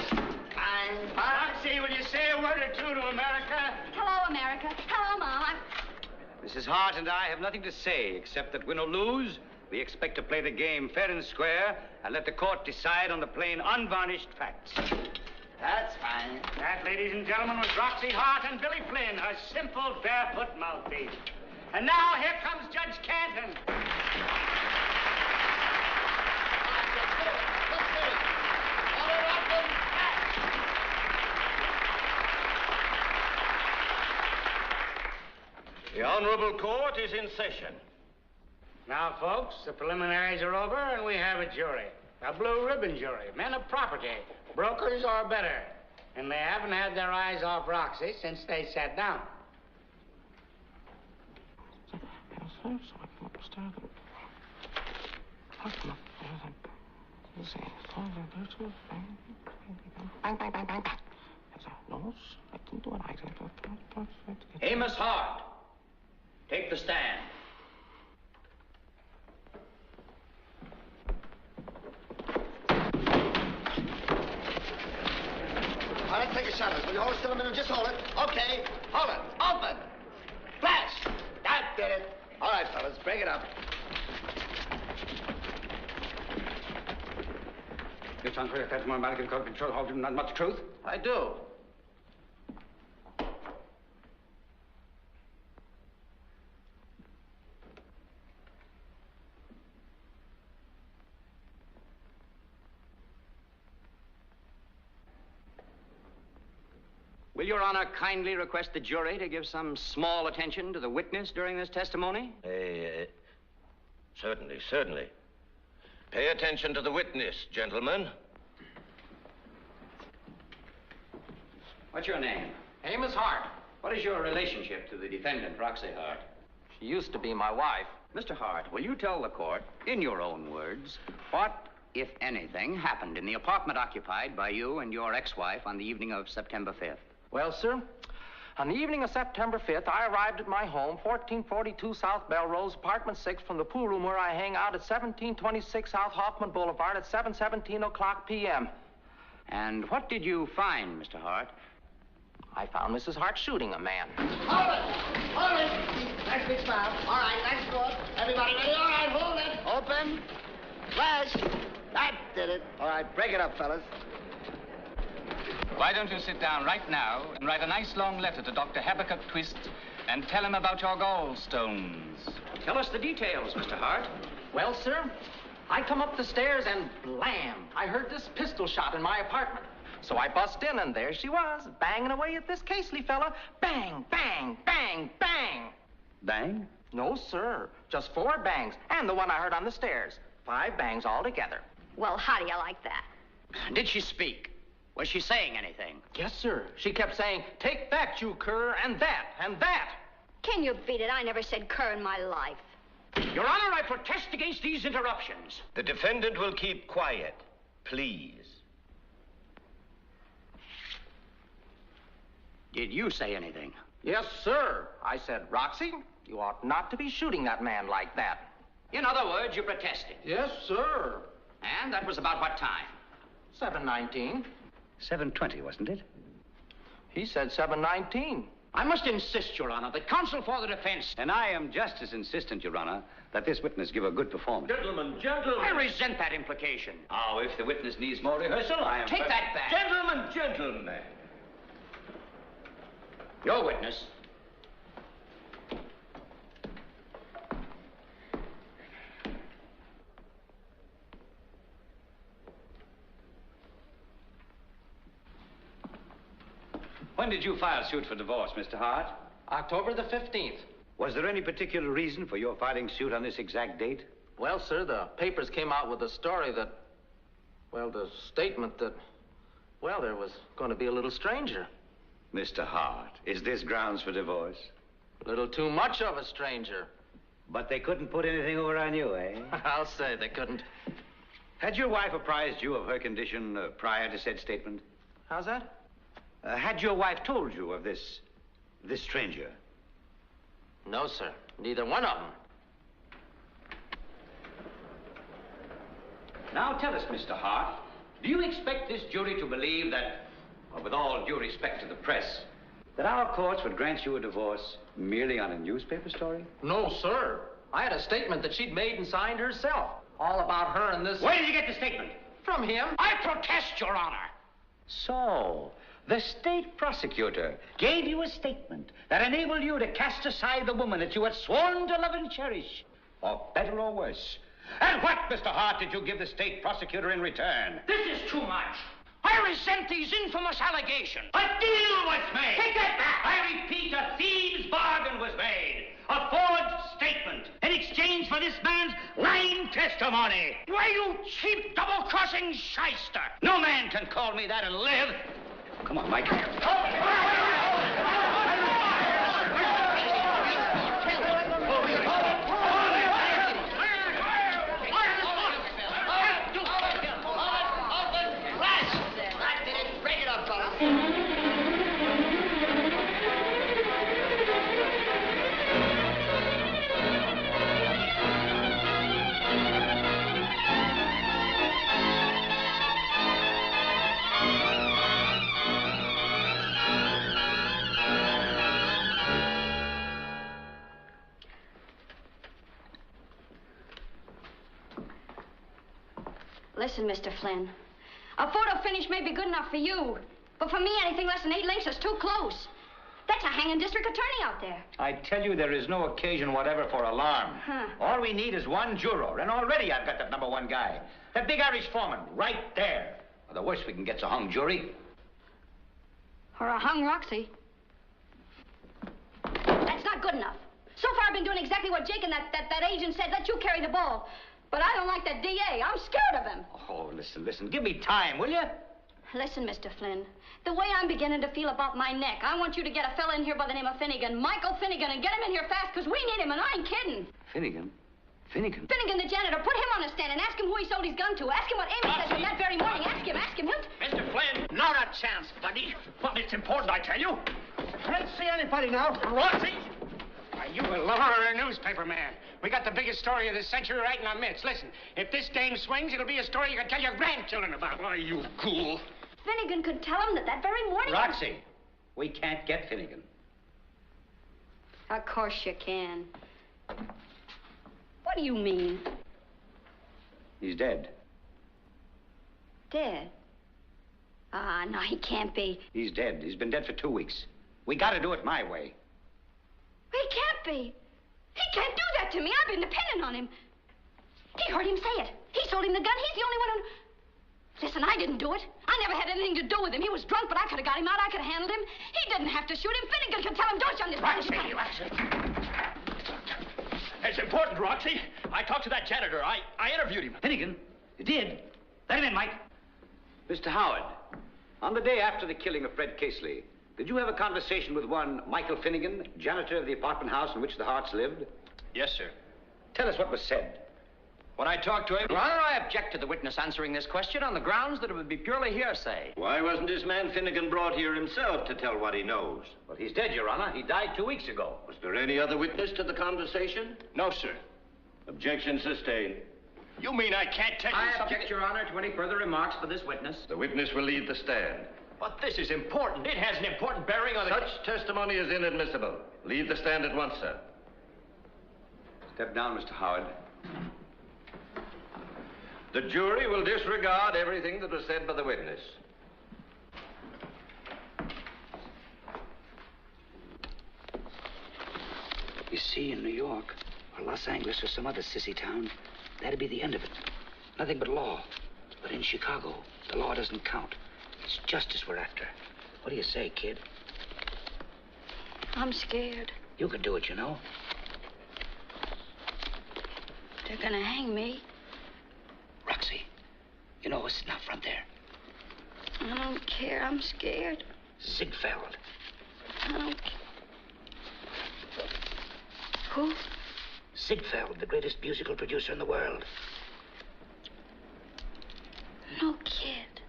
Fine. Roxie, will you say a word or two to America? Hello, America. Hello, Mom. Mrs. Hart and I have nothing to say except that win or lose, we expect to play the game fair and square and let the court decide on the plain, unvarnished facts. That's fine. That, ladies and gentlemen, was Roxie Hart and Billy Flynn, her simple, barefoot mouthpiece. And now, here comes Judge Canton. The Honorable Court is in session. Now, folks, the preliminaries are over, and we have a jury. A blue ribbon jury. Men of property. Brokers or better. And they haven't had their eyes off Roxie since they sat down. Amos Hart, take the stand. All right, take a shot at it. Will you hold it still a minute? Just hold it. Okay. Hold it. Open. Flash. That did it. All right, fellas, break it up. You transfer your federal American Code Control hold not much truth? I do. Will Your Honor kindly request the jury to give some small attention to the witness during this testimony? Certainly, certainly. Pay attention to the witness, gentlemen. What's your name? Amos Hart. What is your relationship to the defendant, Roxie Hart? She used to be my wife. Mr. Hart, will you tell the court, in your own words, what, if anything, happened in the apartment occupied by you and your ex-wife on the evening of September 5th? Well, sir, on the evening of September 5th, I arrived at my home, 1442 South Belrose, apartment 6, from the pool room where I hang out at 1726 South Hoffman Boulevard at 7:17 o'clock p.m. And what did you find, Mr. Hart? I found Mrs. Hart shooting a man. Hold it! Hold it! Nice big smile. All right, nice good. Everybody ready? All right, hold it. Open. Flash. That did it. All right, break it up, fellas. Why don't you sit down right now and write a nice long letter to Dr. Habakkuk Twist and tell him about your gallstones? Tell us the details, Mr. Hart. Well, sir, I come up the stairs and blam, I heard this pistol shot in my apartment. So I bust in, and there she was, banging away at this Casely fella. Bang, bang, bang, bang. Bang? No, sir. Just 4 bangs, and the one I heard on the stairs. 5 bangs altogether. Well, how do you like that? Did she speak? Was she saying anything? Yes, sir. She kept saying, "Take that, you cur, and that, and that." Can you beat it? I never said cur in my life. Your Honor, I protest against these interruptions. The defendant will keep quiet, please. Did you say anything? Yes, sir. I said, "Roxie, you ought not to be shooting that man like that." In other words, you protested. Yes, sir. And that was about what time? 7:19. 7:20, wasn't it? He said 7:19. I must insist, Your Honor, that counsel for the defense... And I am just as insistent, Your Honor, that this witness give a good performance. Gentlemen, gentlemen. I resent that implication. Oh, if the witness needs more rehearsal, I am... Take that back. Gentlemen, gentlemen. Your witness. When did you file suit for divorce, Mr. Hart? October the 15th. Was there any particular reason for your filing suit on this exact date? Well, sir, the papers came out with a story that, well, the statement that, well, there was going to be a little stranger. Mr. Hart, is this grounds for divorce? A little too much of a stranger. But they couldn't put anything over on you, eh? I'll say they couldn't. Had your wife apprised you of her condition prior to said statement? How's that? Had your wife told you of this stranger? No, sir. Neither one of them. Now tell us, Mr. Hart, do you expect this jury to believe that, with all due respect to the press, that our courts would grant you a divorce merely on a newspaper story? No, sir. I had a statement that she'd made and signed herself. All about her and this... Where did you get the statement? From him. I protest, Your Honor. So, the state prosecutor gave you a statement that enabled you to cast aside the woman that you had sworn to love and cherish, for better or worse. And what, Mr. Hart, did you give the state prosecutor in return? This is too much. I resent these infamous allegations. A deal was made. Take that back. I repeat, a thieves' bargain was made. A forged statement in exchange exchange for this man's lying testimony. Why, you cheap, double-crossing shyster! No man can call me that and live. Come on, Mike. Listen, Mr. Flynn. A photo finish may be good enough for you, but for me, anything less than 8 links is too close. That's a hanging district attorney out there. I tell you, there is no occasion whatever for alarm. All we need is one juror, and already I've got that #1 guy. That big Irish foreman, right there. Well, the worst we can get's a hung jury. Or a hung Roxie. That's not good enough. So far, I've been doing exactly what Jake and that agent said. Let you carry the ball. But I don't like that DA. I'm scared of him. Oh, listen. Give me time, will you? Listen, Mr. Flynn. The way I'm beginning to feel about my neck, I want you to get a fella in here by the name of Finnegan, Michael Finnegan, and get him in here fast, because we need him, and I ain't kidding. Finnegan? Finnegan, the janitor. Put him on the stand and ask him who he sold his gun to. Ask him what Amos said to him that very morning. Ask him. Mr. Flynn, not a chance, buddy. But it's important, I tell you. I don't see anybody now. Roxie! Are you a lover or a newspaper man? We got the biggest story of this century right in our midst. Listen, if this game swings, it'll be a story you can tell your grandchildren about. Why, you ghoul. Finnegan could tell him that very morning. Roxie, we can't get Finnegan. Of course you can. What do you mean? He's dead. Dead? Ah, no, he can't be. He's dead. He's been dead for 2 weeks. We gotta do it my way. He can't be. He can't do that to me. I've been depending on him. He heard him say it. He sold him the gun. He's the only one who... Listen, I didn't do it. I never had anything to do with him. He was drunk, but I could have got him out. I could have handled him. He didn't have to shoot him. Finnegan could tell him, don't you understand? Roxie. It's important, Roxie. I talked to that janitor. I interviewed him. Finnegan? You did? Let him in, Mike. Mr. Howard, on the day after the killing of Fred Casely, did you have a conversation with one Michael Finnegan, janitor of the apartment house in which the Harts lived? Yes, sir. Tell us what was said. When I talked to him... Your Honor, I object to the witness answering this question on the grounds that it would be purely hearsay. Why wasn't this man Finnegan brought here himself to tell what he knows? Well, he's dead, Your Honor. He died 2 weeks ago. Was there any other witness to the conversation? No, sir. Objection sustained. You mean I can't tell you I something... object, Your Honor, to any further remarks for this witness. The witness will leave the stand. But this is important. It has an important bearing on the... Such testimony is inadmissible. Leave the stand at once, sir. Step down, Mr. Howard. The jury will disregard everything that was said by the witness. You see, in New York, or Los Angeles, or some other sissy town, that'd be the end of it. Nothing but law. But in Chicago, the law doesn't count. It's justice we're after. What do you say, kid? I'm scared. You can do it, you know. They're gonna hang me. Roxie, you know who's sitting out front there? I don't care. I'm scared. Ziegfeld. I don't care. Who? Ziegfeld, the greatest musical producer in the world. No kid.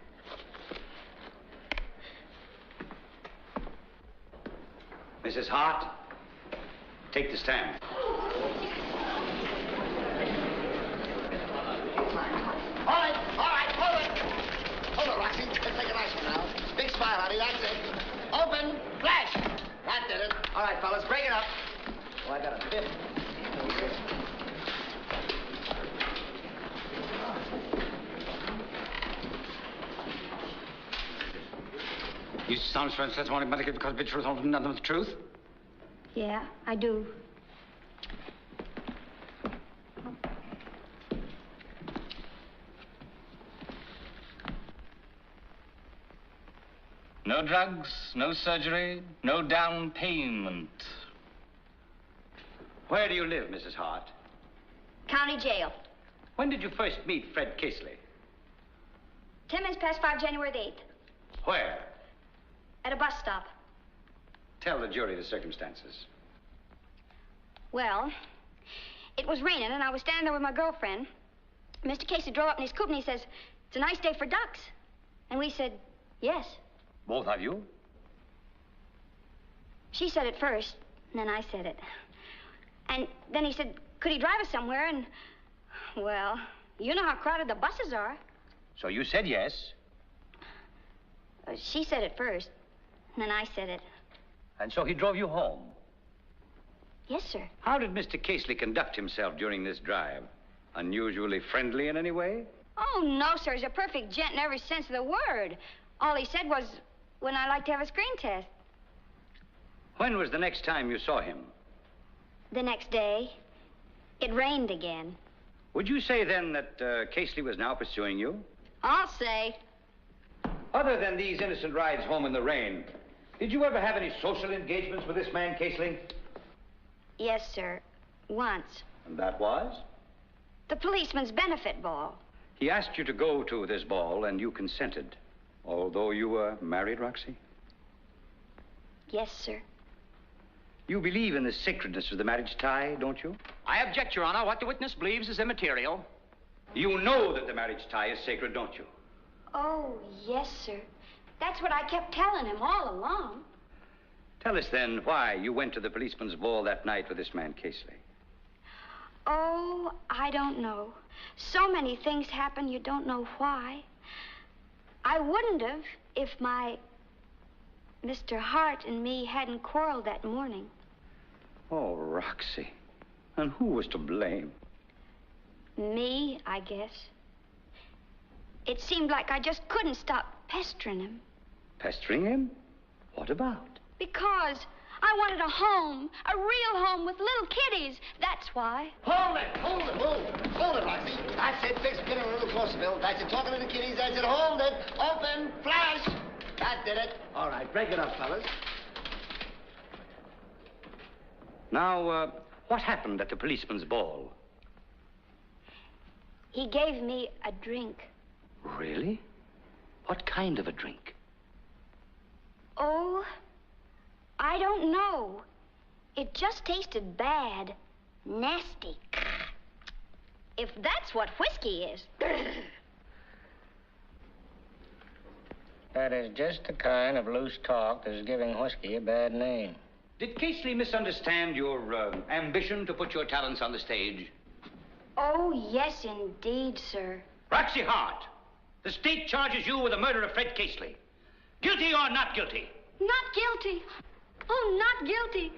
Mrs. Hart, take the stand. All right, hold it. Hold it, Roxie. Let's make a nice one now. Big smile, honey, that's it. Open, flash. That did it. All right, fellas, break it up. Oh, I got a bit. You sound for testimony because of the truth, nothing but the truth? Yeah, I do. No drugs, no surgery, no down payment. Where do you live, Mrs. Hart? County jail. When did you first meet Fred Casely? 10 minutes past 5, January the 8th. Where? At a bus stop. Tell the jury the circumstances. Well, it was raining, and I was standing there with my girlfriend. Mr. Casey drove up in his coupe, and he says, "It's a nice day for ducks." And we said, "Yes." Both of you? She said it first, and then I said it. And then he said, could he drive us somewhere? And, well, you know how crowded the buses are. So you said yes. She said it first, and then I said it. And so he drove you home? Yes, sir. How did Mr. Casely conduct himself during this drive? Unusually friendly in any way? Oh, no, sir. He's a perfect gent in every sense of the word. All he said was, when I like to have a screen test. When was the next time you saw him? The next day. It rained again. Would you say then that Casely was now pursuing you? I'll say. Other than these innocent rides home in the rain, did you ever have any social engagements with this man, Casely? Yes, sir. Once. And that was? The policeman's benefit ball. He asked you to go to this ball, and you consented, although you were married, Roxie? Yes, sir. You believe in the sacredness of the marriage tie, don't you? I object, Your Honor. What the witness believes is immaterial. You know that the marriage tie is sacred, don't you? Oh, yes, sir. That's what I kept telling him all along. Tell us, then, why you went to the policeman's ball that night with this man, Casely. Oh, I don't know. So many things happen, you don't know why. I wouldn't have if my Mr. Hart and me hadn't quarreled that morning. Oh, Roxie. And who was to blame? Me, I guess. It seemed like I just couldn't stop pestering him. Pestering him? What about? Because I wanted a home, a real home with little kiddies. That's why. Hold it, Roxie. That's it. Fix getting a little closer, Bill. That's it. Talking to the kiddies. That's it. Hold it. Open. Flash. That did it. All right. Break it up, fellas. Now, what happened at the policeman's ball? He gave me a drink. Really? What kind of a drink? Oh, I don't know. It just tasted bad. Nasty. If that's what whiskey is. That is just the kind of loose talk that's giving whiskey a bad name. Did Casely misunderstand your ambition to put your talents on the stage? Oh, yes, indeed, sir. Roxie Hart, the state charges you with the murder of Fred Casely. Guilty or not guilty? Not guilty. Oh, not guilty.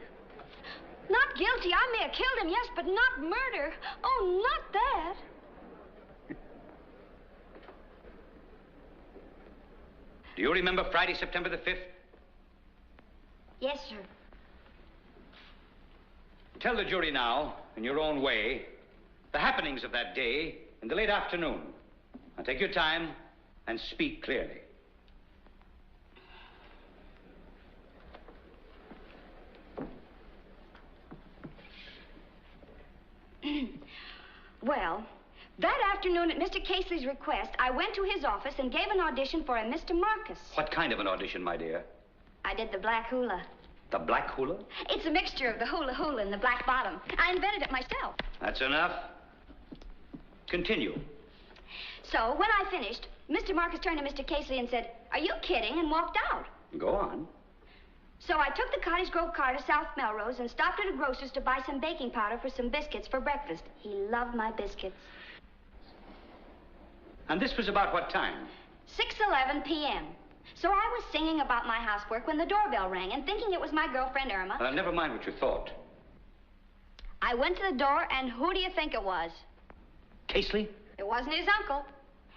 Not guilty. I may have killed him, yes, but not murder. Oh, not that. Do you remember Friday, September the 5th? Yes, sir. Tell the jury now, in your own way, the happenings of that day in the late afternoon. Now take your time and speak clearly. Well, that afternoon at Mr. Casely's request, I went to his office and gave an audition for a Mr. Marcus. What kind of an audition, my dear? I did the black hula. The black hula? It's a mixture of the hula hula and the black bottom. I invented it myself. That's enough. Continue. So, when I finished, Mr. Marcus turned to Mr. Casely and said, "Are you kidding?" and walked out. Go on. So I took the Cottage Grove car to South Melrose and stopped at a grocer's to buy some baking powder for some biscuits for breakfast. He loved my biscuits. And this was about what time? 6:11 p.m. So I was singing about my housework when the doorbell rang and thinking it was my girlfriend Irma. Never mind what you thought. I went to the door, and who do you think it was? Casely? It wasn't his uncle.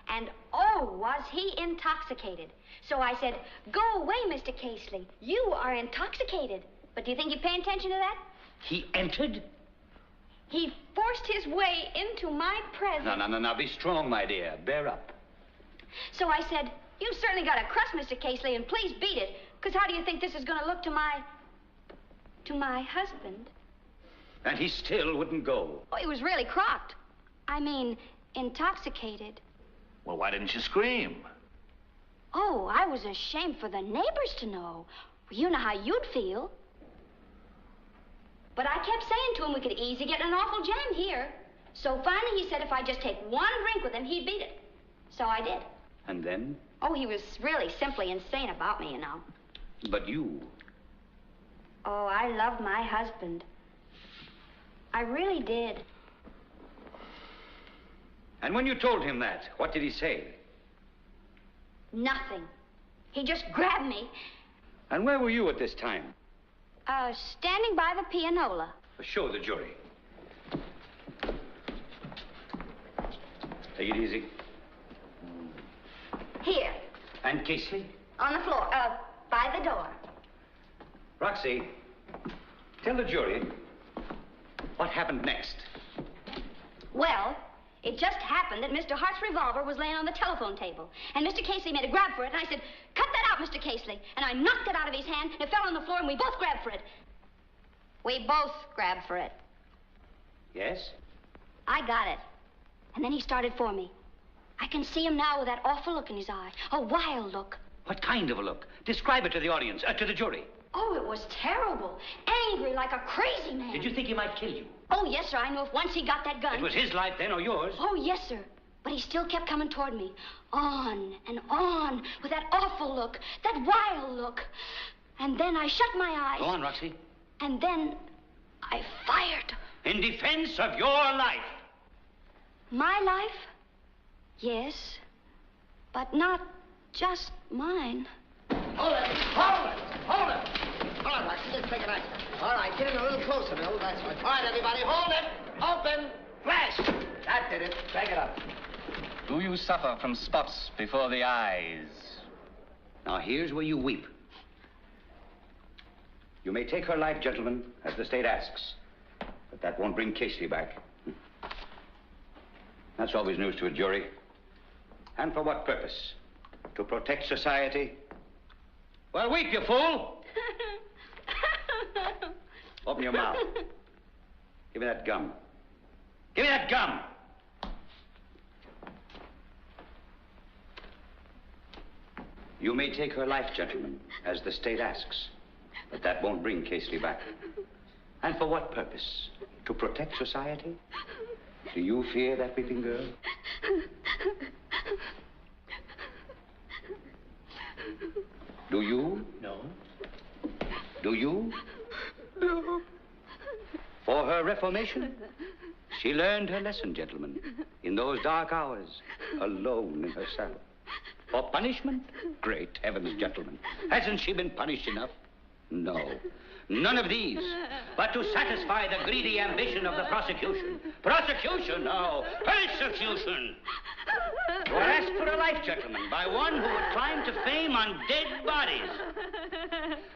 And, oh, was he intoxicated. So I said, "Go away, Mr. Casely. You are intoxicated." But do you think he'd pay attention to that? He entered? He forced his way into my presence. No. Be strong, my dear. Bear up. So I said, "You've certainly got a crust, Mr. Casely, and please beat it. Because how do you think this is going to look to my husband?" And he still wouldn't go. Oh, he was really crocked. I mean, intoxicated. Well, why didn't you scream? Oh, I was ashamed for the neighbors to know. Well, you know how you'd feel. But I kept saying to him we could easy get in an awful jam here. So finally he said if I just take one drink with him, he'd beat it. So I did. And then? Oh, he was really simply insane about me, you know. But you? Oh, I loved my husband. I really did. And when you told him that, what did he say? Nothing. He just grabbed me. And where were you at this time? Standing by the pianola. Show the jury. Take it easy. Here, And Casey? on the floor, by the door. Roxie, tell the jury what happened next. Well, it just happened that Mr. Hart's revolver was laying on the telephone table. And Mr. Casey made a grab for it, and I said, "Cut that out, Mr. Casey." And I knocked it out of his hand, and it fell on the floor, and we both grabbed for it. We both grabbed for it. Yes? I got it. And then he started for me. I can see him now with that awful look in his eye, a wild look. What kind of a look? Describe it to the audience, to the jury. Oh, it was terrible. Angry like a crazy man. Did you think he might kill you? Oh, yes, sir. I knew if once he got that gun. It was his life then, or yours? Oh, yes, sir. But he still kept coming toward me. On and on with that awful look, that wild look. And then I shut my eyes. Go on, Roxie. And then I fired. In defense of your life. My life? Yes. But not just mine. Hold it! Hold it! Hold it! All right, Roxie, let's take it nice. All right, get in a little closer, Bill. That's right. All right, everybody, hold it! Open! Flash! That did it. Take it up. Do you suffer from spots before the eyes? Now, here's where you weep. You may take her life, gentlemen, as the state asks. But that won't bring Casey back. That's always news to a jury. And for what purpose? To protect society? Well, weep, you fool! Open your mouth. Give me that gum. Give me that gum! You may take her life, gentlemen, as the state asks. But that won't bring Casey back. And for what purpose? To protect society? Do you fear that weeping girl? Do you? No. Do you? No. For her reformation? She learned her lesson, gentlemen, in those dark hours, alone in her cell. For punishment? Great heavens, gentlemen. Hasn't she been punished enough? No. None of these. But to satisfy the greedy ambition of the prosecution. Prosecution? No. Persecution. You are asked for a life, gentlemen, by one who would climb to fame on dead bodies.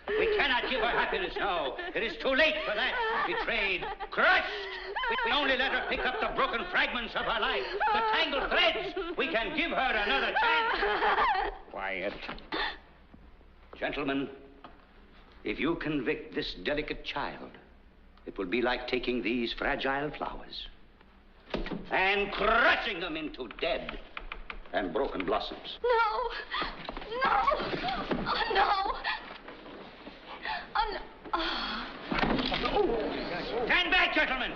We cannot give her happiness, no. It is too late for that. Betrayed, crushed. We can only let her pick up the broken fragments of her life, the tangled threads. We can give her another chance. Quiet. Gentlemen, if you convict this delicate child, it will be like taking these fragile flowers and crushing them into dead and broken blossoms. No! No! Oh, no! Oh, no. Oh. Stand back, gentlemen!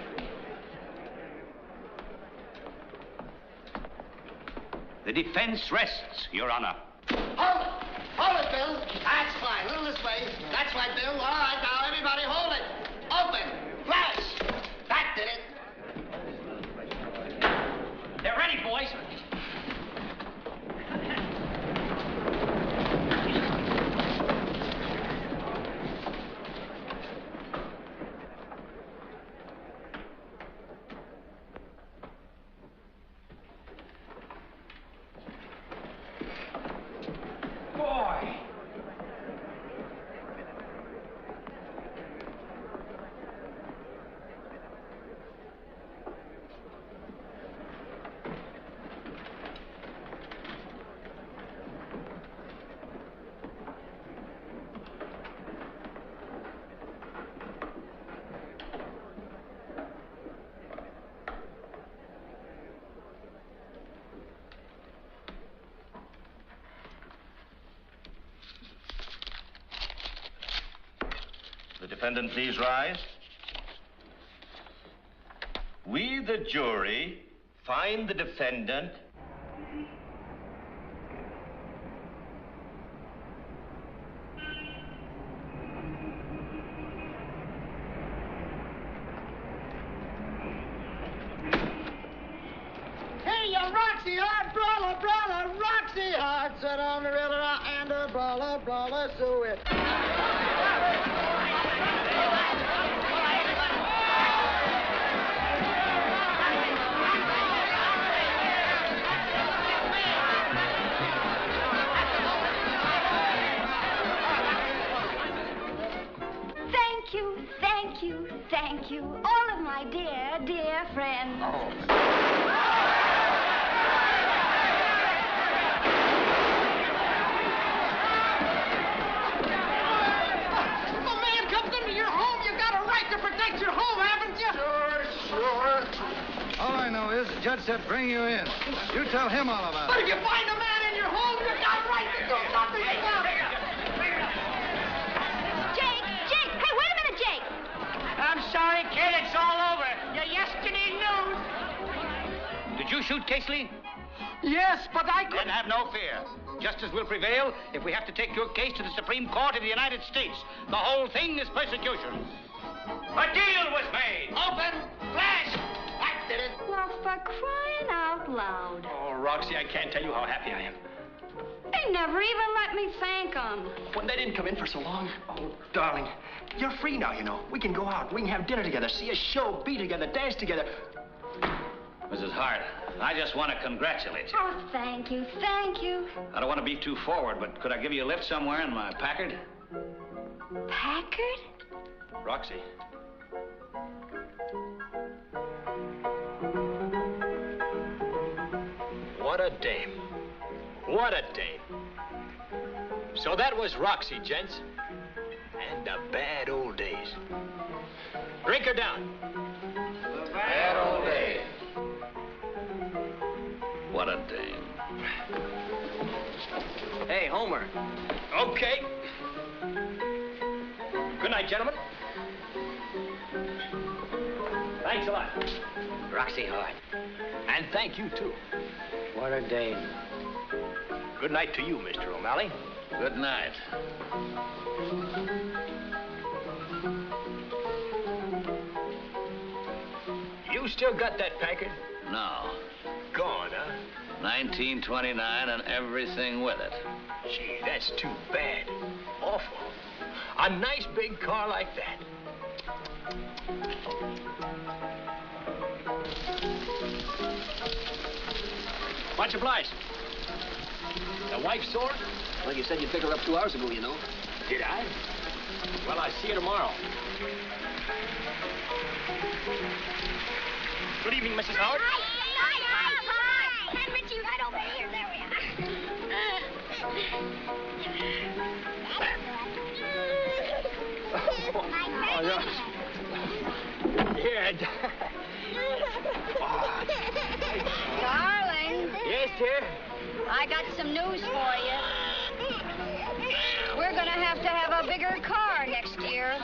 The defense rests, Your Honor. Hold it! Hold it, Bill. That's fine. A little this way. That's right, Bill. All right, now, everybody, hold it. Open. Flash. That did it. They're ready, boys. Boy. defendant please rise? We, the jury, find the defendant Roxie Hart, brawler, Roxie Hart, sit on the river and a brawler, so it. Thank you, all of my dear friends. Protect your home, haven't you? Sure. All I know is the judge said bring you in. You tell him all about it. But if you find a man in your home, you got a right to do something about it. Jake! Hey, wait a minute, Jake! I'm sorry, kid, it's all over. Your yesterday news. Did you shoot Casely? Yes, but I couldn't. Then have no fear. Justice will prevail if we have to take your case to the Supreme Court of the United States. The whole thing is persecution. A deal was made. Open, flash. I did it. Well, for crying out loud. Oh, Roxie, I can't tell you how happy I am. They never even let me thank them. When they didn't come in for so long. Oh, darling, you're free now, you know. We can go out. We can have dinner together, see a show, be together, dance together. Mrs. Hart, I just want to congratulate you. Oh, thank you. I don't want to be too forward, but could I give you a lift somewhere in my Packard? Packard? Roxie. What a dame. What a dame. So that was Roxie, gents. And the bad old days. Drink her down. The bad old days. What a dame. Hey, Homer. Okay. Good night, gentlemen. Thanks a lot. Roxie Hart. And thank you, too. What a day. Good night to you, Mr. O'Malley. Good night. You still got that Packard? No. Gone, huh? 1929 and everything with it. Gee, that's too bad. Awful. A nice big car like that. Much obliged. The wife sore? Well, you said you'd pick her up 2 hours ago, you know. Did I? Well, I'll see you tomorrow. Good evening, Mrs. Howard. Hi. And Richie, right over here. There we are. Oh, yes. Yeah. Darling. Yes, dear? I got some news for you. We're gonna have to have a bigger car next year.